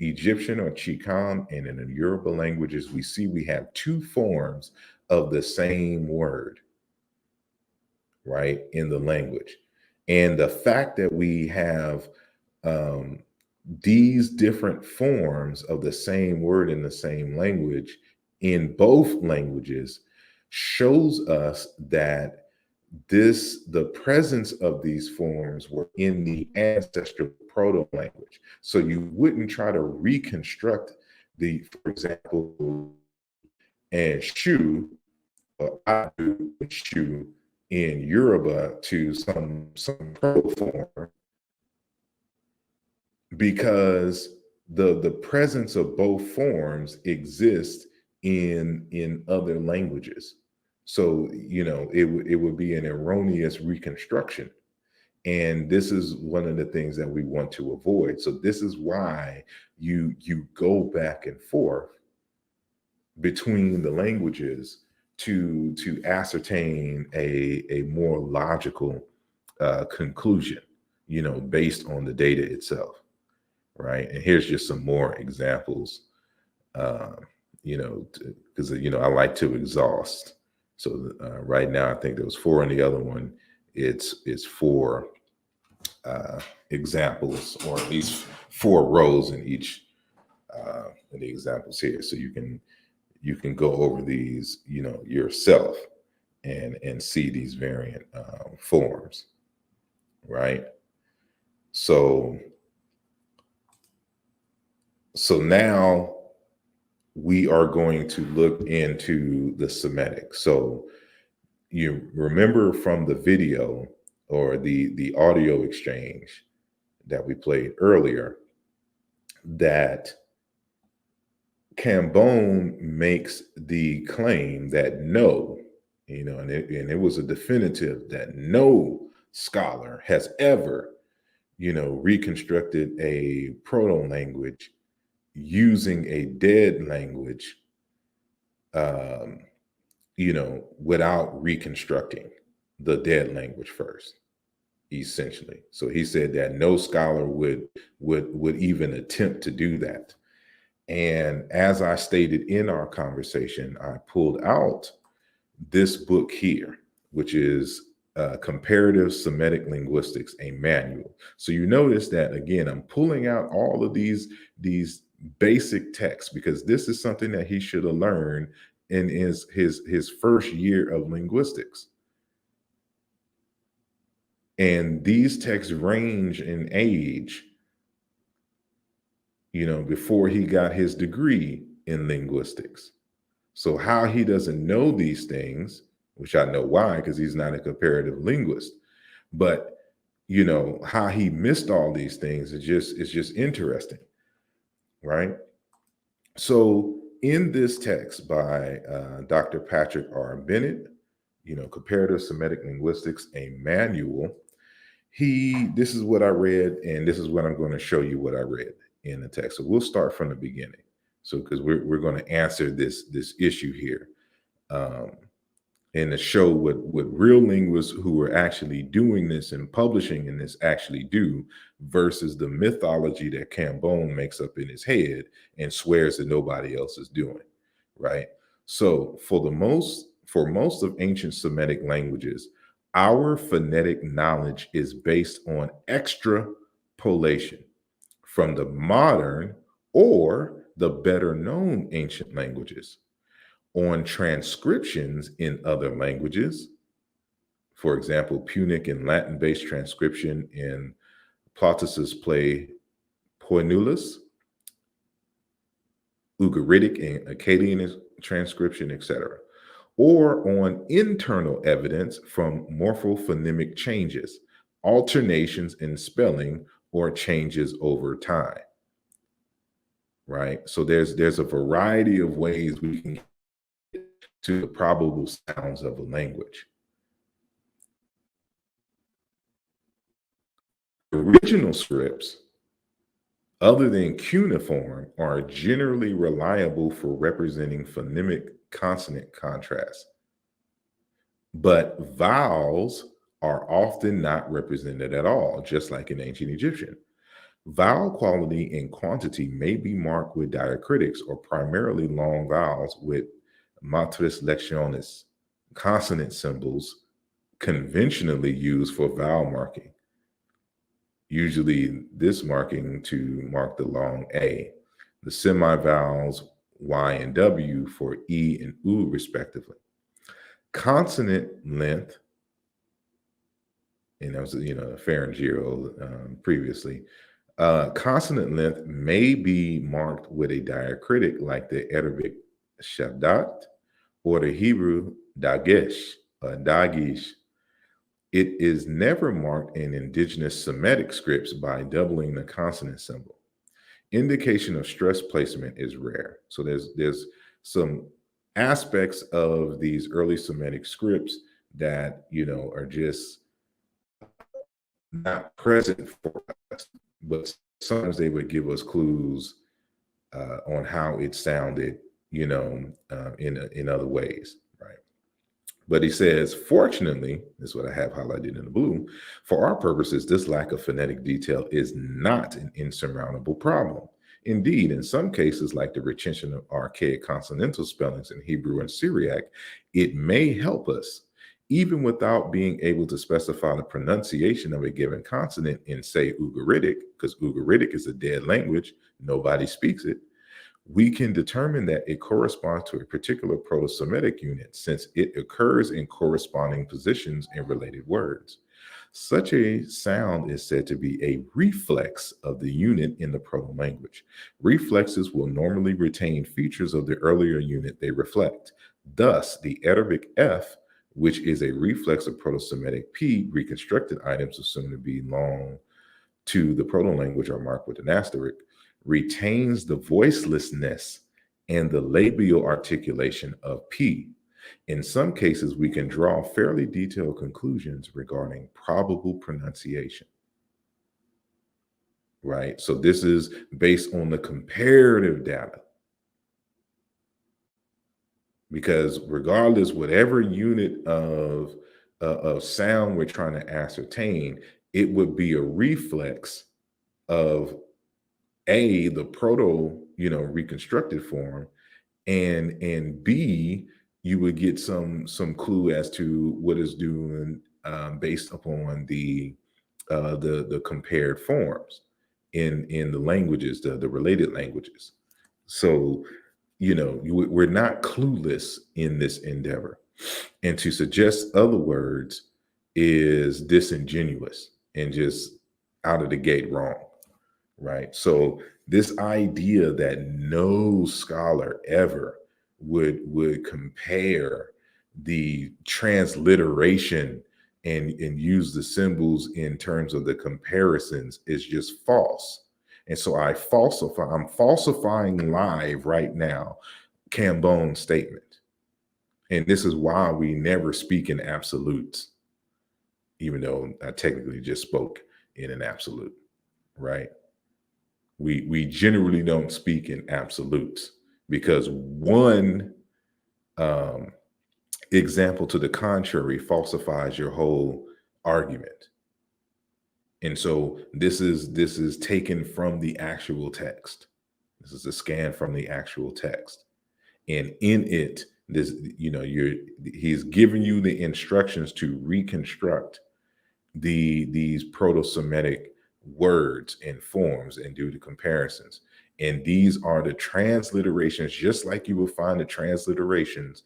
A: Egyptian or Chikam and in the Yoruba languages, we have two forms of the same word, right, in the language. And the fact that we have these different forms of the same word in the same language in both languages shows us that the presence of these forms were in the ancestral proto-language. So you wouldn't try to reconstruct for example, and shoe, I do shoe in Yoruba to some proto form, because the presence of both forms exists in other languages. So, it would be an erroneous reconstruction. And this is one of the things that we want to avoid. So this is why you go back and forth between the languages to ascertain a more logical conclusion, based on the data itself, right? And here's just some more examples, because I like to exhaust. So right now, I think there was 4 on the other one. It's 4 examples, or at least 4 rows in each in the examples here. So you can go over these, yourself and see these variant forms, right? So now we are going to look into the Semitic. So you remember from the video or the audio exchange that we played earlier that Kambon makes the claim that no, and it was a definitive that no scholar has ever, reconstructed a proto-language using a dead language, without reconstructing the dead language first, essentially. So he said that no scholar would even attempt to do that. And as I stated in our conversation, I pulled out this book here, which is Comparative Semitic Linguistics, a manual. So you notice that, again, I'm pulling out all of these basic texts because this is something that he should have learned in his first year of linguistics. And these texts range in age, before he got his degree in linguistics. So how he doesn't know these things, which I know why, because he's not a comparative linguist, but how he missed all these things is just interesting, right? So in this text by Dr. Patrick R. Bennett, Comparative Semitic Linguistics, a manual, this is what I read, and this is what I'm going to show you what I read in the text. So we'll start from the beginning. So because we're going to answer this issue here, and to show what real linguists who are actually doing this and publishing in this actually do, versus the mythology that Kambon makes up in his head and swears that nobody else is doing, right? So for most of ancient Semitic languages, our phonetic knowledge is based on extrapolation from the modern or the better known ancient languages on transcriptions in other languages. For example, Punic and Latin-based transcription in Plautus's play Poenulus, Ugaritic and Akkadian transcription, etc., or on internal evidence from morphophonemic changes, alternations in spelling, or changes over time, right? So there's a variety of ways we can get to the probable sounds of a language. Original scripts, other than cuneiform, are generally reliable for representing phonemic consonant contrast, but vowels are often not represented at all, just like in ancient Egyptian. Vowel quality and quantity may be marked with diacritics or primarily long vowels with matris lectionis, consonant symbols conventionally used for vowel marking. Usually this marking to mark the long A, the semivowels Y and W for E and U respectively. Consonant length and that was, pharyngeal previously. Consonant length may be marked with a diacritic like the Arabic shaddat or the Hebrew dagesh or dagish. It is never marked in indigenous Semitic scripts by doubling the consonant symbol. Indication of stress placement is rare. So there's some aspects of these early Semitic scripts that are just not present for us, but sometimes they would give us clues on how it sounded, in other ways, right? But he says, fortunately, this is what I have highlighted in the blue, for our purposes, this lack of phonetic detail is not an insurmountable problem. Indeed, in some cases, like the retention of archaic consonantal spellings in Hebrew and Syriac, it may help us, even without being able to specify the pronunciation of a given consonant in, say, Ugaritic, because Ugaritic is a dead language, nobody speaks it. We can determine that it corresponds to a particular Proto-Semitic unit since it occurs in corresponding positions in related words. Such a sound is said to be a reflex of the unit in the proto-language. Reflexes will normally retain features of the earlier unit they reflect. Thus, the Arabic F, which is a reflex of Proto-Semitic P, reconstructed items assumed to belong to the proto-language are marked with an asterisk, retains the voicelessness and the labial articulation of P. In some cases, we can draw fairly detailed conclusions regarding probable pronunciation. Right? So this is based on the comparative data. Because regardless, whatever unit of sound we're trying to ascertain, it would be a reflex of A, the proto, reconstructed form, and B, you would get some clue as to what it's doing based upon the compared forms in the languages, the related languages. So, we're not clueless in this endeavor, and to suggest other words is disingenuous and just out of the gate wrong. Right. So this idea that no scholar ever would compare the transliteration and use the symbols in terms of the comparisons is just false. And so I'm falsifying live right now Kambon's statement. And this is why we never speak in absolutes, even though I technically just spoke in an absolute, right? We generally don't speak in absolutes because one example to the contrary falsifies your whole argument. And so this is taken from the actual text. This is a scan from the actual text. And in it, he's giving you the instructions to reconstruct these Proto-Semitic words and forms and do the comparisons. And these are the transliterations, just like you will find the transliterations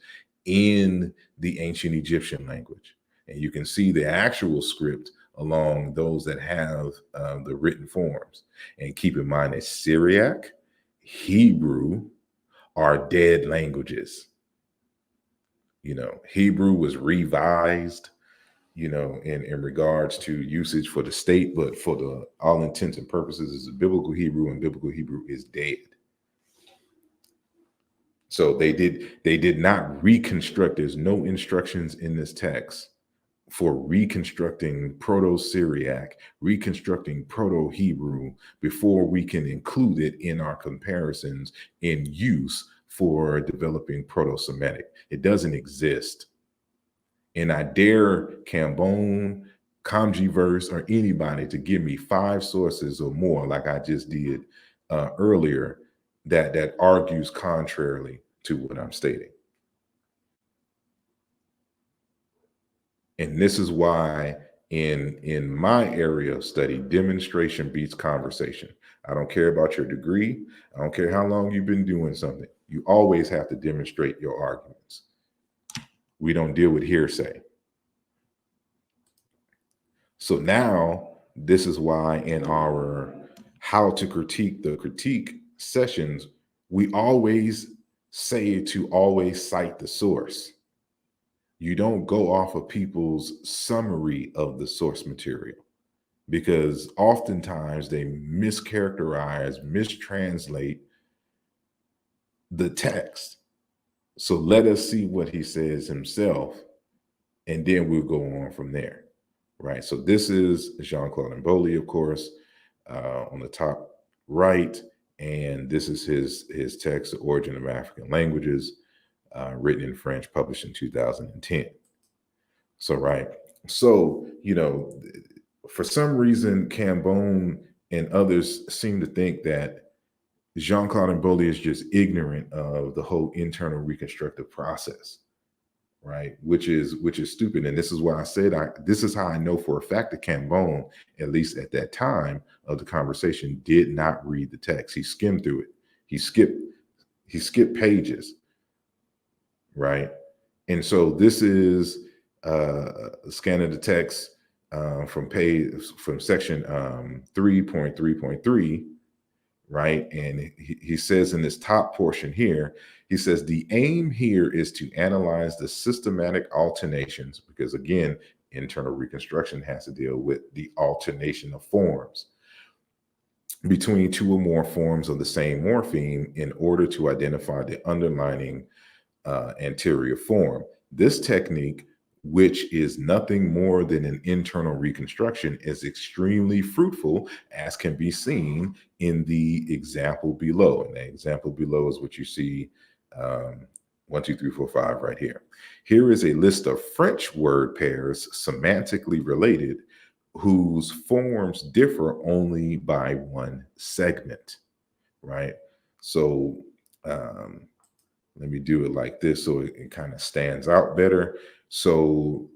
A: in the ancient Egyptian language. And you can see the actual script along those that have the written forms. And keep in mind that Syriac, Hebrew are dead languages. Hebrew was revised in regards to usage for the state, but for the all intents and purposes is a biblical Hebrew, and biblical Hebrew is dead. So they did not reconstruct. There's no instructions in this text for reconstructing Proto-Syriac, reconstructing Proto-Hebrew before we can include it in our comparisons in use for developing Proto-Semitic. It doesn't exist. And I dare Kambon, Kamjiverse, or anybody to give me 5 sources or more, like I just did earlier, that argues contrarily to what I'm stating. And this is why in my area of study, demonstration beats conversation. I don't care about your degree. I don't care how long you've been doing something. You always have to demonstrate your arguments. We don't deal with hearsay. So now this is why in our how to critique the critique sessions, we always say to always cite the source. You don't go off of people's summary of the source material, because oftentimes they mischaracterize, mistranslate the text. So let us see what he says himself, and then we'll go on from there, right? So this is Jean-Claude Mboli, of course, on the top right, and this is his text, The Origin of African Languages, written in French, published in 2010. So, right. So, for some reason, Kambon and others seem to think that Jean-Claude Mboli is just ignorant of the whole internal reconstructive process, right? Which is stupid. And this is why I said this is how I know for a fact that Kambon, at least at that time of the conversation, did not read the text. He skimmed through it. He skipped pages, right? And so this is a scan of the text from section 3.3.3, right? And he says in this top portion here, he says the aim here is to analyze the systematic alternations, because again, internal reconstruction has to deal with the alternation of forms between two or more forms of the same morpheme in order to identify the underlying anterior form. This technique, which is nothing more than an internal reconstruction, is extremely fruitful, as can be seen in the example below. And the example below is what you see 1, 2, 3, 4, 5 right here. Here is a list of French word pairs semantically related whose forms differ only by one segment, right? So let me do it like this so it kind of stands out better. So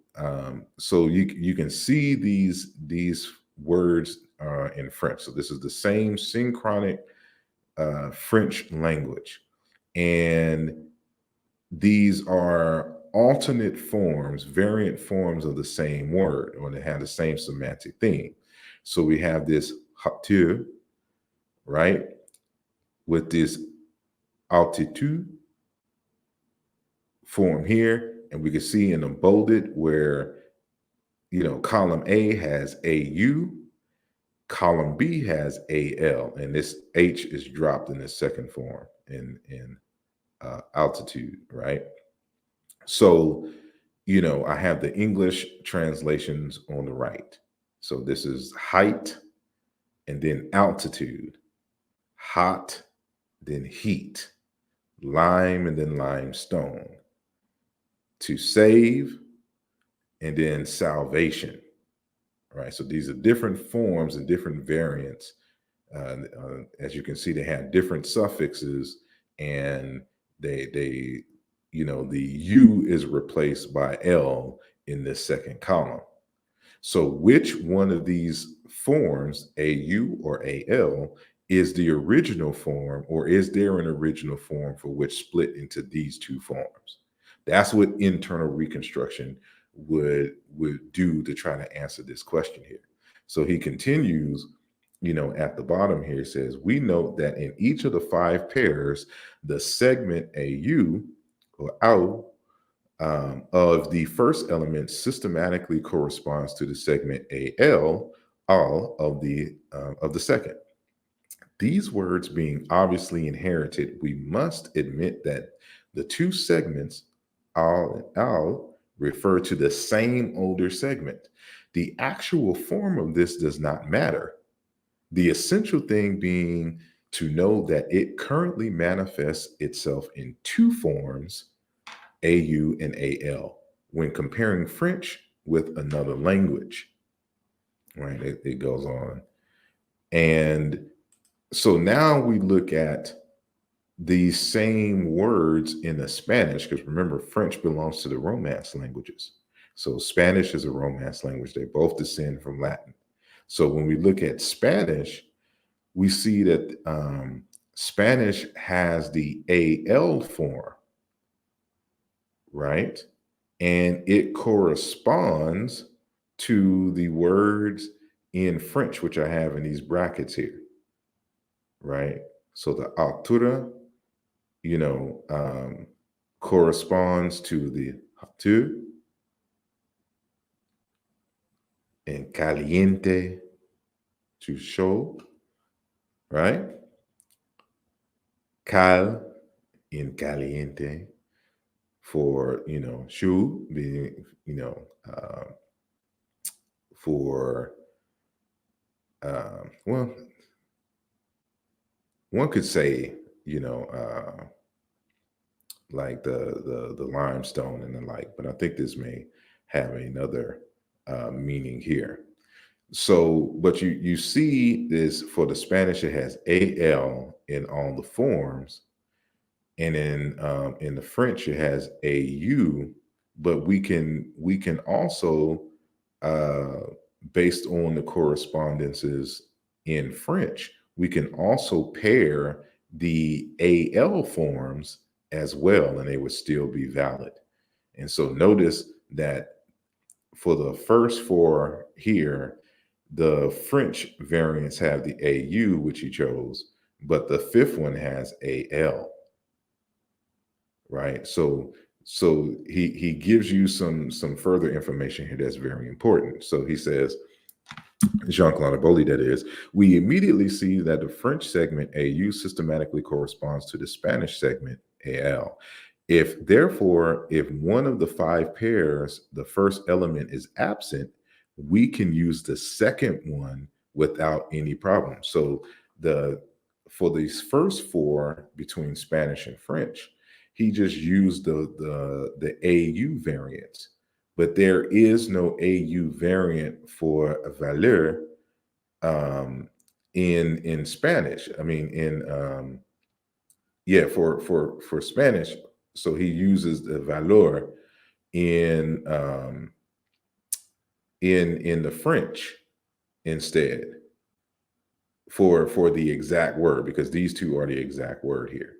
A: you can see these words in French. So this is the same synchronic French language, and these are alternate forms, variant forms of the same word, or they have the same semantic theme. So we have this hauteur, right, with this altitude form here, and we can see in the bolded where column A has AU, column B has AL, and this H is dropped in the second form in altitude, right? So I have the English translations on the right. So this is height and then altitude, hot, then heat, lime and then limestone, to save, and then salvation, right? So these are different forms and different variants. As you can see, they have different suffixes, and the U is replaced by L in this second column. So which one of these forms, AU or AL, is the original form, or is there an original form for which split into these two forms? That's what internal reconstruction would do to try to answer this question here. So he continues, at the bottom here, he says, we note that in each of the 5 pairs, the segment AU or AU of the first element systematically corresponds to the segment AL of the second. These words being obviously inherited, we must admit that the two segments, al and al, refer to the same older segment. The actual form of this does not matter. The essential thing being to know that it currently manifests itself in two forms, AU and AL, when comparing French with another language, right? It goes on. And so now we look at these same words in the Spanish, because remember, French belongs to the Romance languages. So Spanish is a Romance language. They both descend from Latin. So when we look at Spanish, we see that Spanish has the AL form, right? And it corresponds to the words in French, which I have in these brackets here, right? So the altura, corresponds to the hatu, and caliente to show, right? Cal in caliente for, shu being, for, well, one could say, like the limestone and the like, but I think this may have another meaning here. So, but you see this for the Spanish, it has AL in all the forms, and in the French it has AU, but we can also, based on the correspondences in French, we can also pair the AL forms as well, and they would still be valid. And so notice that for the first four here, the French variants have the AU, which he chose, but the fifth one has AL, right? So he gives you some further information here that's very important. So he says, Jean-Claude Aboli, that is, we immediately see that the French segment AU systematically corresponds to the Spanish segment AL. If one of the five pairs, the first element is absent, we can use the second one without any problem. So for these first four between Spanish and French, he just used the AU variants, but there is no AU variant for valeur in Spanish. I mean, for Spanish. So he uses the valeur in the French instead for the exact word, because these two are the exact word here,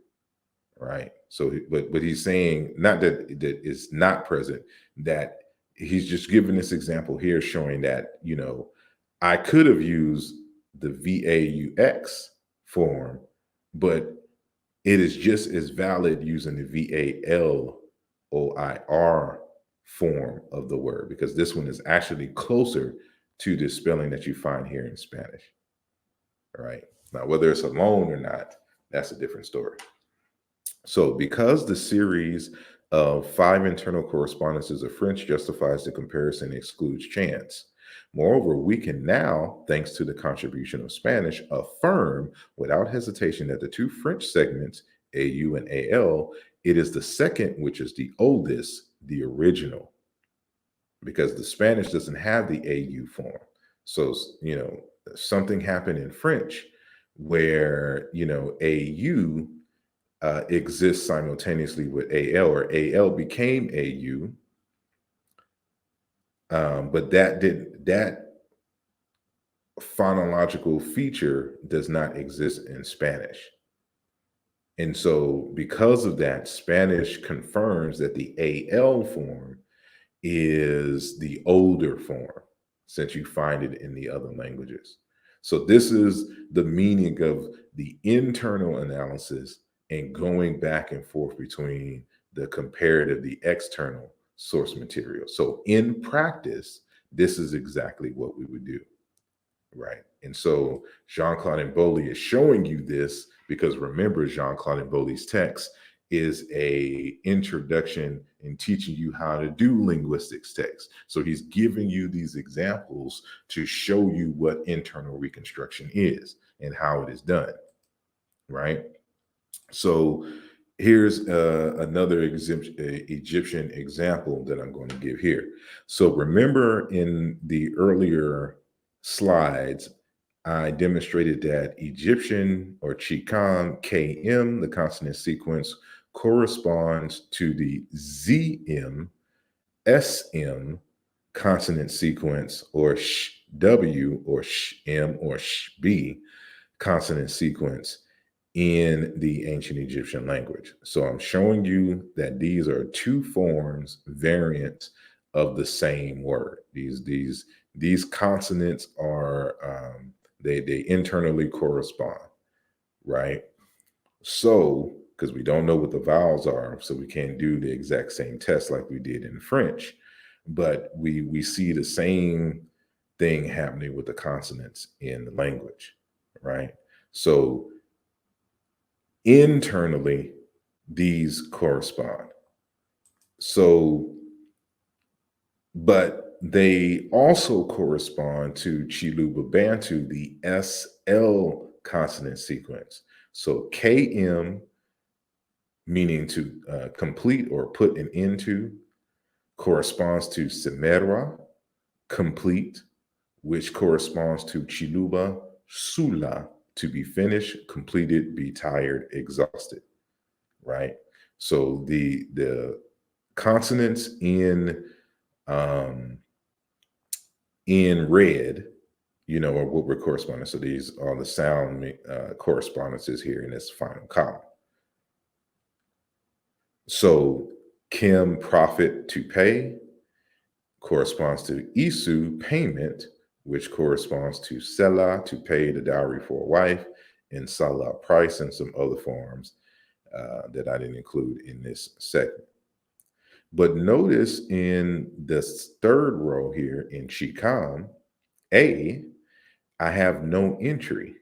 A: right? So, but he's saying not that it's not present, that he's just giving this example here showing that, I could have used the VAUX form, but it is just as valid using the VALOIR form of the word, because this one is actually closer to the spelling that you find here in Spanish. All right. Now, whether it's alone or not, that's a different story. So because the series of 5 internal correspondences of French justifies the comparison and excludes chance. Moreover, we can now, thanks to the contribution of Spanish, affirm without hesitation that the two French segments, AU and AL, it is the second, which is the oldest, the original, because the Spanish doesn't have the AU form. So, something happened in French where, AU exists simultaneously with AL, or AL became AU, but that phonological feature does not exist in Spanish. And so because of that, Spanish confirms that the AL form is the older form, since you find it in the other languages. So this is the meaning of the internal analysis and going back and forth between the comparative, the external source material. So in practice, this is exactly what we would do, right? And so Jean-Claude Mboli is showing you this because, remember, Jean-Claude Mboli's text is a introduction in teaching you how to do linguistics text. So he's giving you these examples to show you what internal reconstruction is and how it is done, right? So here's another Egyptian example that I'm going to give here. So remember in the earlier slides, I demonstrated that Egyptian or Chikan KM, the consonant sequence, corresponds to the ZM, SM consonant sequence, or SH-W or SH-M or SH-B consonant sequence in the ancient Egyptian language. So I'm showing you that these are two forms, variants of the same word. These consonants are they internally correspond, right? So, because we don't know what the vowels are, so we can't do the exact same test like we did in French, but we see the same thing happening with the consonants in the language, right? So internally, these correspond. So, but they also correspond to Chiluba Bantu, the SL consonant sequence. So KM, meaning to complete or put an end to, corresponds to Semera, complete, which corresponds to Chiluba Sula, to be finished, completed, be tired, exhausted, right? So the consonants in red, you know, are what we're corresponding. So these are the sound correspondences here in this final column. So Kim, profit, to pay, corresponds to Isu, payment, which corresponds to Sela, to pay the dowry for a wife, and Salah, price, and some other forms that I didn't include in this segment. But notice in the third row here in Chikam A, I have no entry.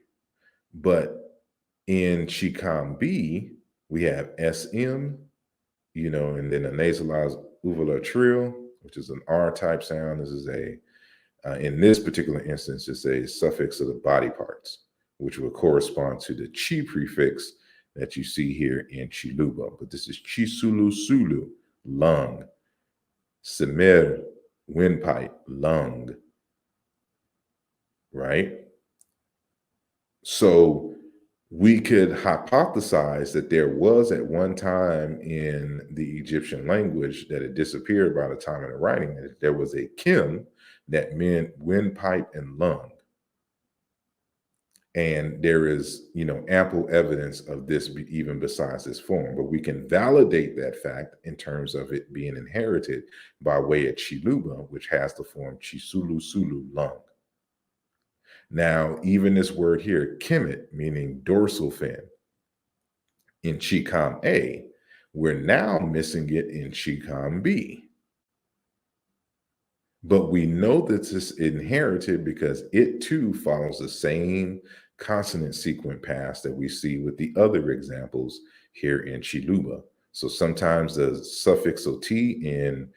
A: But in Chikam B, we have SM, you know, and then a nasalized uvular trill, which is an R-type sound. This is in this particular instance, it's a suffix of the body parts, which will correspond to the chi prefix that you see here in Chiluba. But this is Chisulu Sulu, lung. Semer, windpipe, lung. Right? So we could hypothesize that there was at one time in the Egyptian language that it disappeared by the time of the writing, that there was a kim that meant windpipe and lung. And there is, you know, ample evidence of this even besides this form, but we can validate that fact in terms of it being inherited by way of Chiluba, which has the form Chisulu Sulu, lung. Now, even this word here, kimit, meaning dorsal fin, in Chikam A, we're now missing it in Chikam B. But we know that this is inherited because it too follows the same consonant sequence path that we see with the other examples here in Chiluba. So sometimes the suffix ot in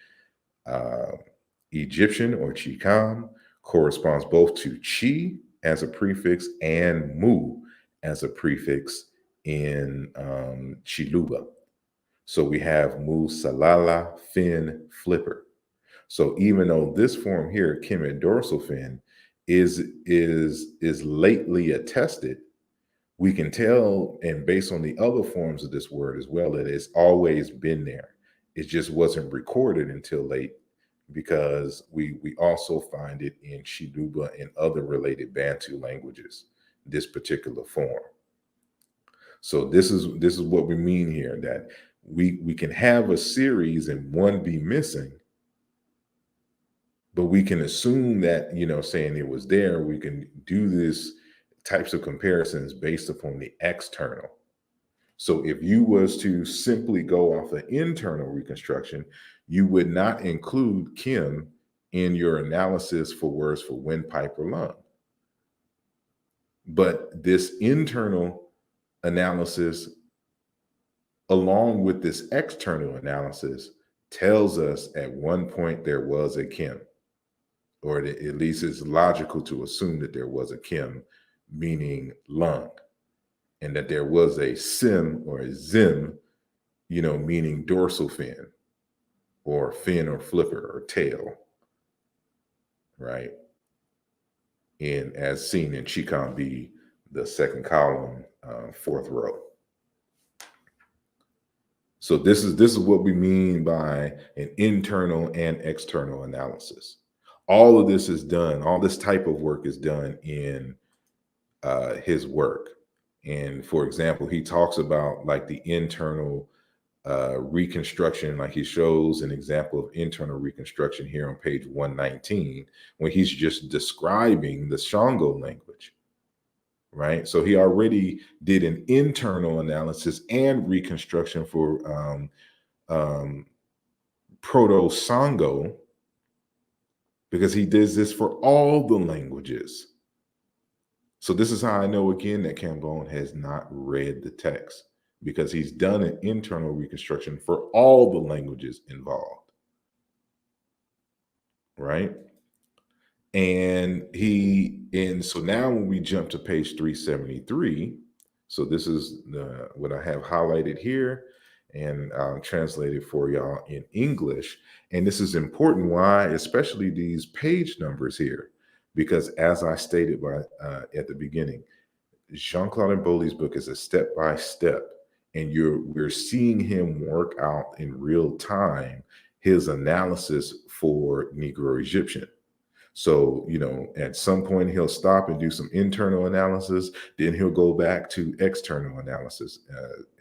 A: Egyptian or Chikam corresponds both to chi as a prefix and mu as a prefix in Chiluba. So we have mu salala, fin, flipper. So even though this form here, kimit dorsal fin, is lately attested, we can tell, and based on the other forms of this word as well, that it's always been there. It just wasn't recorded until late, because we also find it in Chiluba and other related Bantu languages, this particular form. So this is what we mean here, that we can have a series and one be missing, but we can assume that, you know, saying it was there, we can do this types of comparisons based upon the external. So if you was to simply go off the internal reconstruction, you would not include Kim in your analysis for words for windpipe or lung. But this internal analysis, along with this external analysis, tells us at one point there was a Kim, or at least it's logical to assume that there was a Kim, meaning lung, and that there was a sim or a zim, you know, meaning dorsal fin or flipper or tail, right? And as seen in Chikam B, the second column, fourth row. So this is what we mean by an internal and external analysis. All of this is done, all this type of work is done in his work. And for example, he talks about like the internal reconstruction, like he shows an example of internal reconstruction here on page 119, when he's just describing the Shango language, right? So he already did an internal analysis and reconstruction for Proto-Sango, because he does this for all the languages. So this is how I know, again, that Kambon has not read the text, because he's done an internal reconstruction for all the languages involved, right? And so now when we jump to page 373, so this is what I have highlighted here, and I'll translate it for y'all in English. And this is important. Why? Especially these page numbers here, because as I stated at the beginning, Jean-Claude Mboli's book is a step-by-step, and we're seeing him work out in real time his analysis for Negro Egyptian. So, you know, at some point he'll stop and do some internal analysis, then he'll go back to external analysis,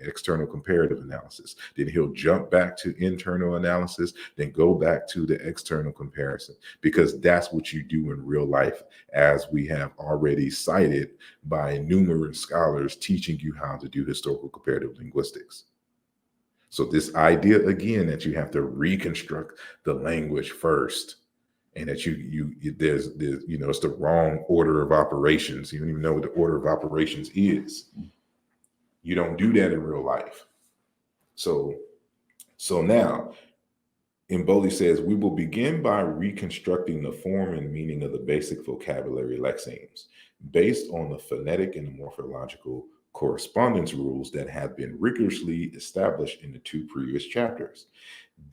A: external comparative analysis. Then he'll jump back to internal analysis, then go back to the external comparison, because that's what you do in real life, as we have already cited by numerous scholars teaching you how to do historical comparative linguistics. So this idea, again, that you have to reconstruct the language first, and that there's you know, it's the wrong order of operations. You don't even know what the order of operations is. You don't do that in real life. So now, Mboli says, we will begin by reconstructing the form and meaning of the basic vocabulary lexemes based on the phonetic and morphological correspondence rules that have been rigorously established in the 2 previous chapters.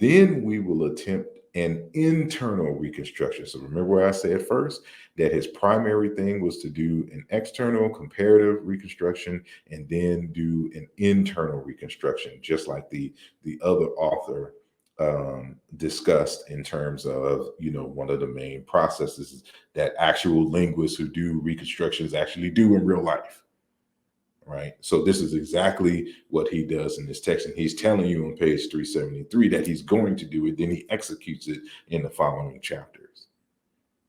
A: Then we will attempt an internal reconstruction. So remember what I said first, that his primary thing was to do an external comparative reconstruction and then do an internal reconstruction, just like the other author discussed, in terms of, you know, one of the main processes that actual linguists who do reconstructions actually do in real life. Right. So this is exactly what he does in this text. And he's telling you on page 373 that he's going to do it. Then he executes it in the following chapters.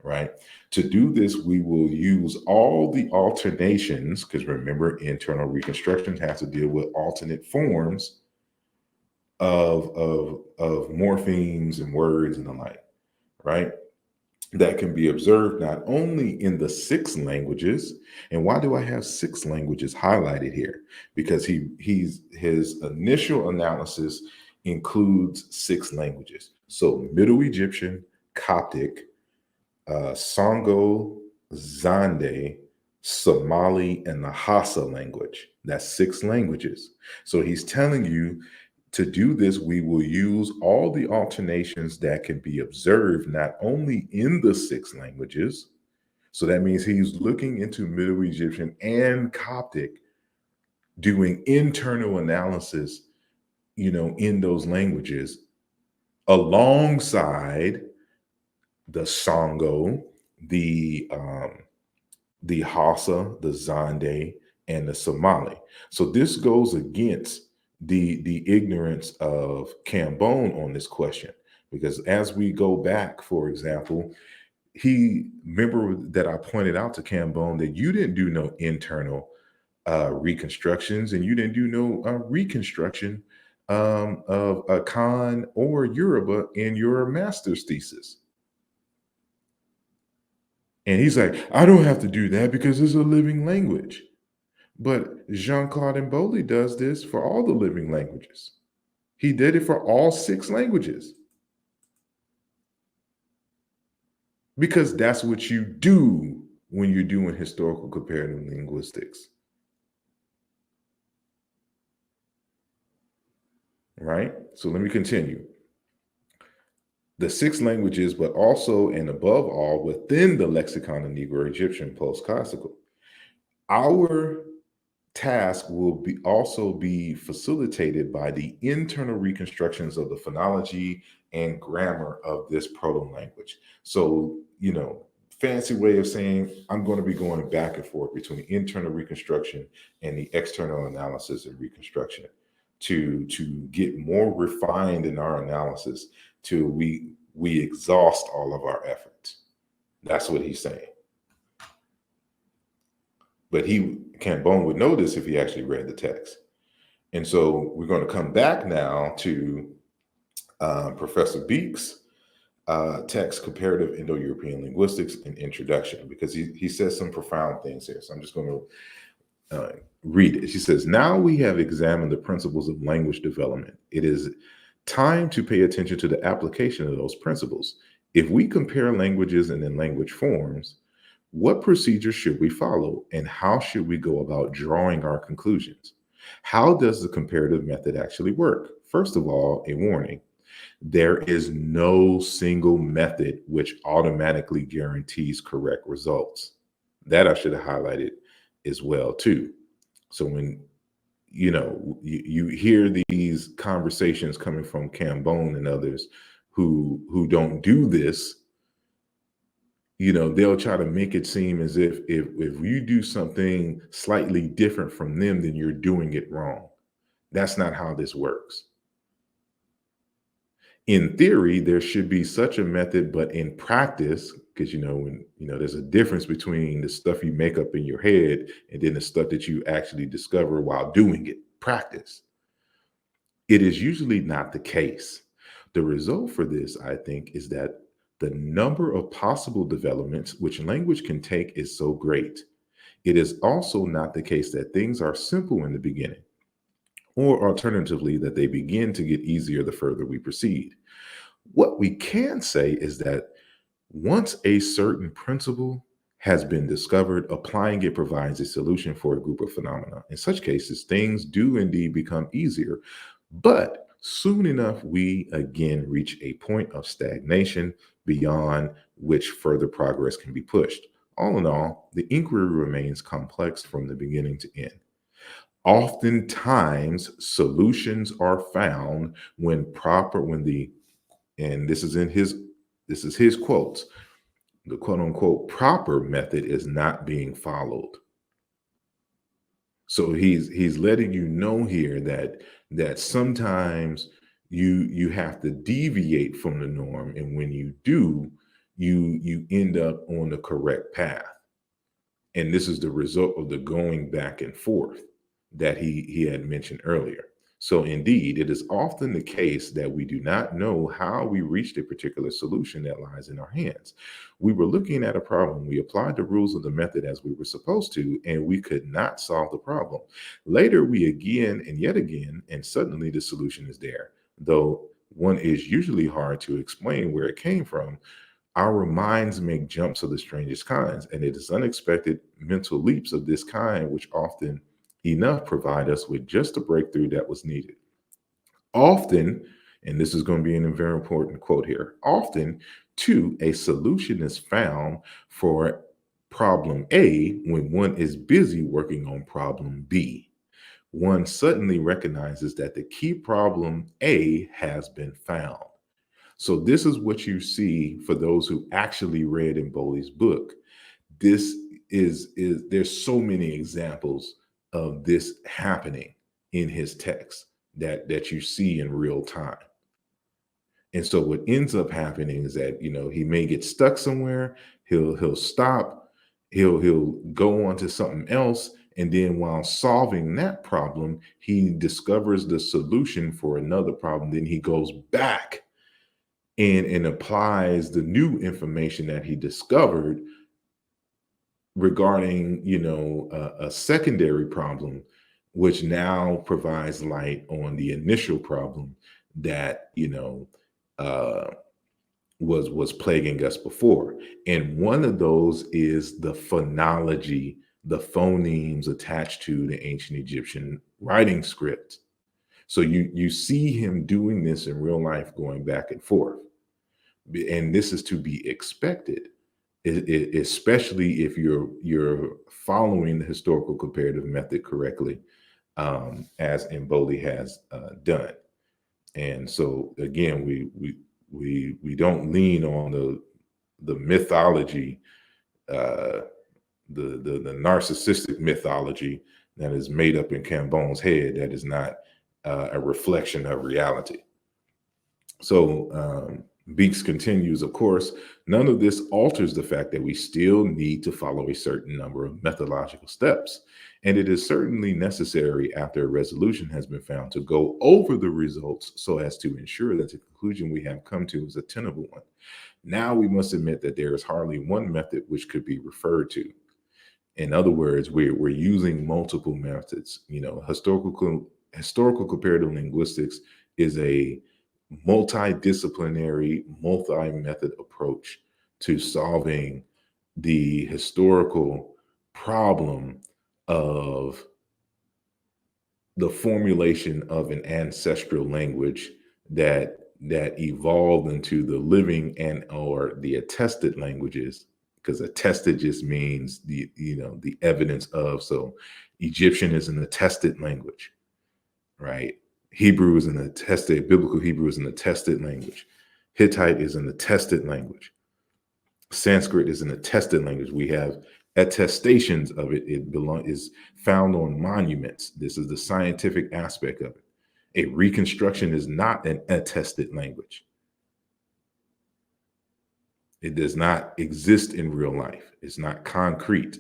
A: Right. To do this, we will use all the alternations, because remember, internal reconstruction has to deal with alternate forms of morphemes and words and the like. Right. That can be observed not only in the 6 languages. And why do I have 6 languages highlighted here? Because his initial analysis includes 6 languages. So Middle Egyptian, Coptic, Sango, Zande, Somali, and the Hausa language. That's 6 languages. So he's telling you, to do this, we will use all the alternations that can be observed not only in the 6 languages. So that means he's looking into Middle Egyptian and Coptic, doing internal analysis, you know, in those languages, alongside the Sango, the Hausa, the Zande, and the Somali. So this goes against the ignorance of Kambon on this question, because as we go back, for example, remember that I pointed out to Kambon that you didn't do no internal reconstructions, and you didn't do no reconstruction of Akan or Yoruba in your master's thesis. And he's like, I don't have to do that because it's a living language. But Jean-Claude Mboli does this for all the living languages. He did it for all 6 languages. Because that's what you do when you're doing historical comparative linguistics. Right? So let me continue. The 6 languages, but also and above all within the lexicon of Negro Egyptian post-classical. Our task will also be facilitated by the internal reconstructions of the phonology and grammar of this proto-language. So, you know, fancy way of saying, I'm going to be going back and forth between internal reconstruction and the external analysis and reconstruction to get more refined in our analysis till we exhaust all of our efforts. That's what he's saying. But Kambon would know this if he actually read the text. And so we're going to come back now to Professor Beek's text, Comparative Indo-European Linguistics and Introduction, because he says some profound things here. So I'm just going to read it. She says, now we have examined the principles of language development. It is time to pay attention to the application of those principles. If we compare languages and then language forms, what procedures should we follow, and how should we go about drawing our conclusions? How does the comparative method actually work? First of all, a warning. There is no single method which automatically guarantees correct results. That I should have highlighted as well too. So when you hear these conversations coming from Kambon and others who don't do this, they'll try to make it seem as if you do something slightly different from them, then you're doing it wrong. That's not how this works. In theory, there should be such a method, but in practice, because there's a difference between the stuff you make up in your head and then the stuff that you actually discover while doing it, practice. It is usually not the case. The result for this, I think, is that the number of possible developments which language can take is so great. It is also not the case that things are simple in the beginning, or alternatively, that they begin to get easier the further we proceed. What we can say is that once a certain principle has been discovered, applying it provides a solution for a group of phenomena. In such cases, things do indeed become easier, but soon enough, we again reach a point of stagnation beyond which further progress can be pushed. All in all, the inquiry remains complex from the beginning to end. Oftentimes, solutions are found and this is his quotes, the quote unquote proper method is not being followed. So he's letting you know here that sometimes you have to deviate from the norm, and when you do, you end up on the correct path. And this is the result of the going back and forth that he had mentioned earlier. So indeed, it is often the case that we do not know how we reached a particular solution that lies in our hands. We were looking at a problem. We applied the rules of the method as we were supposed to, and we could not solve the problem. Later, we again and yet again, and suddenly the solution is there. Though one is usually hard to explain where it came from, our minds make jumps of the strangest kinds, and it is unexpected mental leaps of this kind which often enough provide us with just the breakthrough that was needed. Often, and this is going to be a very important quote here, often, too, a solution is found for problem A when one is busy working on problem B. One suddenly recognizes that the key problem A has been found. So this is what you see for those who actually read Mboli's book. This is there's so many examples of this happening in his text that you see in real time. And so what ends up happening is that, he may get stuck somewhere, he'll stop, he'll go on to something else, and then while solving that problem, he discovers the solution for another problem. Then he goes back and applies the new information that he discovered regarding, a secondary problem, which now provides light on the initial problem that, was plaguing us before. And one of those is the phonology, the phonemes attached to the ancient Egyptian writing script. So you see him doing this in real life, going back and forth. And this is to be expected, especially if you're following the historical comparative method correctly, as Mboli has done. And so again, we don't lean on the mythology, the narcissistic mythology that is made up in Kambon's head, that is not a reflection of reality. So Beeks continues, of course, none of this alters the fact that we still need to follow a certain number of methodological steps. And it is certainly necessary after a resolution has been found to go over the results so as to ensure that the conclusion we have come to is a tenable one. Now we must admit that there is hardly one method which could be referred to. In other words, we're using multiple methods. Historical comparative linguistics is a multidisciplinary, multi-method approach to solving the historical problem of the formulation of an ancestral language that evolved into the living and or the attested languages, because attested just means the evidence of. So Egyptian is an attested language, right? Hebrew is an attested, biblical Hebrew is an attested language. Hittite is an attested language. Sanskrit is an attested language. We have attestations of it. It is found on monuments. This is the scientific aspect of it. A reconstruction is not an attested language. It does not exist in real life. It's not concrete,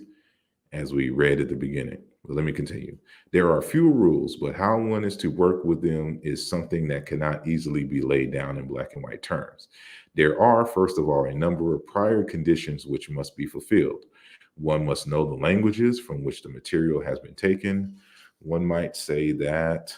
A: as we read at the beginning. But let me continue. There are few rules, but how one is to work with them is something that cannot easily be laid down in black and white terms. There are, first of all, a number of prior conditions which must be fulfilled. One must know the languages from which the material has been taken. One might say that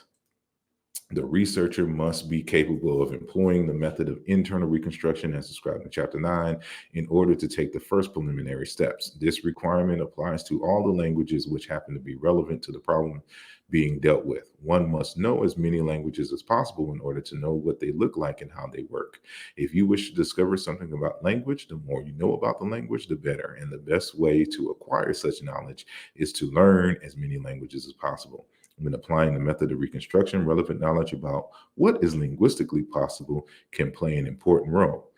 A: the researcher must be capable of employing the method of internal reconstruction as described in Chapter 9 in order to take the first preliminary steps. This requirement applies to all the languages which happen to be relevant to the problem being dealt with. One must know as many languages as possible in order to know what they look like and how they work. If you wish to discover something about language, the more you know about the language, the better. And the best way to acquire such knowledge is to learn as many languages as possible. When applying the method of reconstruction, relevant knowledge about what is linguistically possible can play an important role.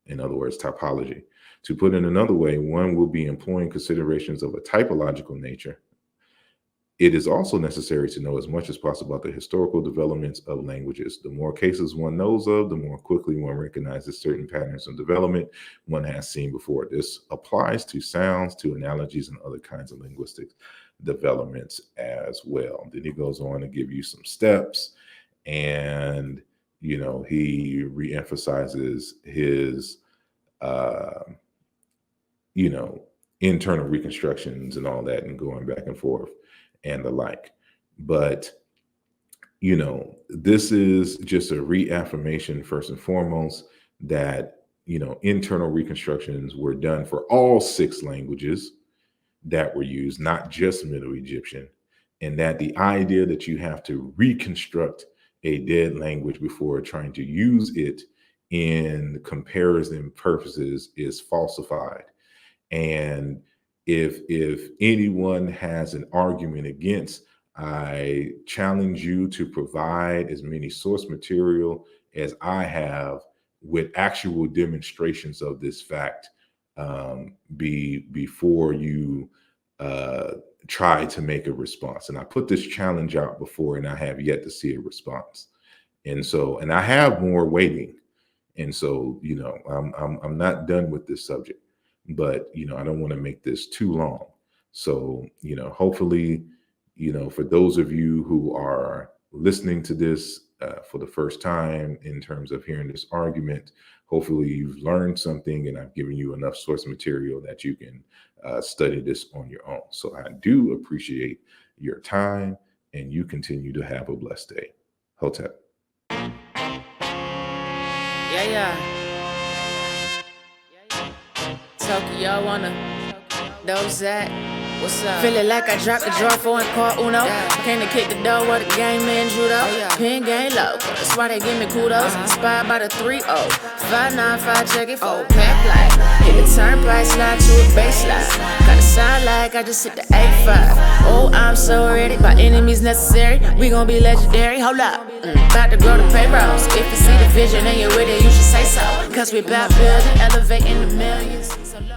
A: In other words, typology. To put it another way, one will be employing considerations of a typological nature. It is also necessary to know as much as possible about the historical developments of languages. The more cases one knows of, the more quickly one recognizes certain patterns of development one has seen before. This applies to sounds, to analogies, and other kinds of linguistic developments as well. Then he goes on to give you some steps, and he reemphasizes his internal reconstructions and all that, and going back and forth and the like. But this is just a reaffirmation, first and foremost, that internal reconstructions were done for all 6 languages that were used, not just Middle Egyptian, and that the idea that you have to reconstruct a dead language before trying to use it in comparison purposes is falsified. And if anyone has an argument against, I challenge you to provide as many source material as I have with actual demonstrations of this fact before you try to make a response. And I put this challenge out before, and I have yet to see a response. And I have more waiting. And so, I'm not done with this subject, but, I don't want to make this too long. So, hopefully, for those of you who are listening to this for the first time in terms of hearing this argument, hopefully you've learned something, and I've given you enough source material that you can study this on your own. So I do appreciate your time, and you continue to have a blessed day. Hotep.
F: Yeah. Tokyo wanna those that. What's up? Feeling like I dropped the draw for and call Uno. Came to kick the door with the game in judo. Pin game low, that's why they give me kudos. Inspired by the 3-0. 595, check it for pack light. Hit the turnpike, slide to a baseline. Kinda sound like I just hit the A5. Oh, I'm so ready, by enemies necessary. We gon' be legendary, hold up. About to grow the payrolls. If you see the vision and you're with it, you should say so. Cause we about building, elevating the millions.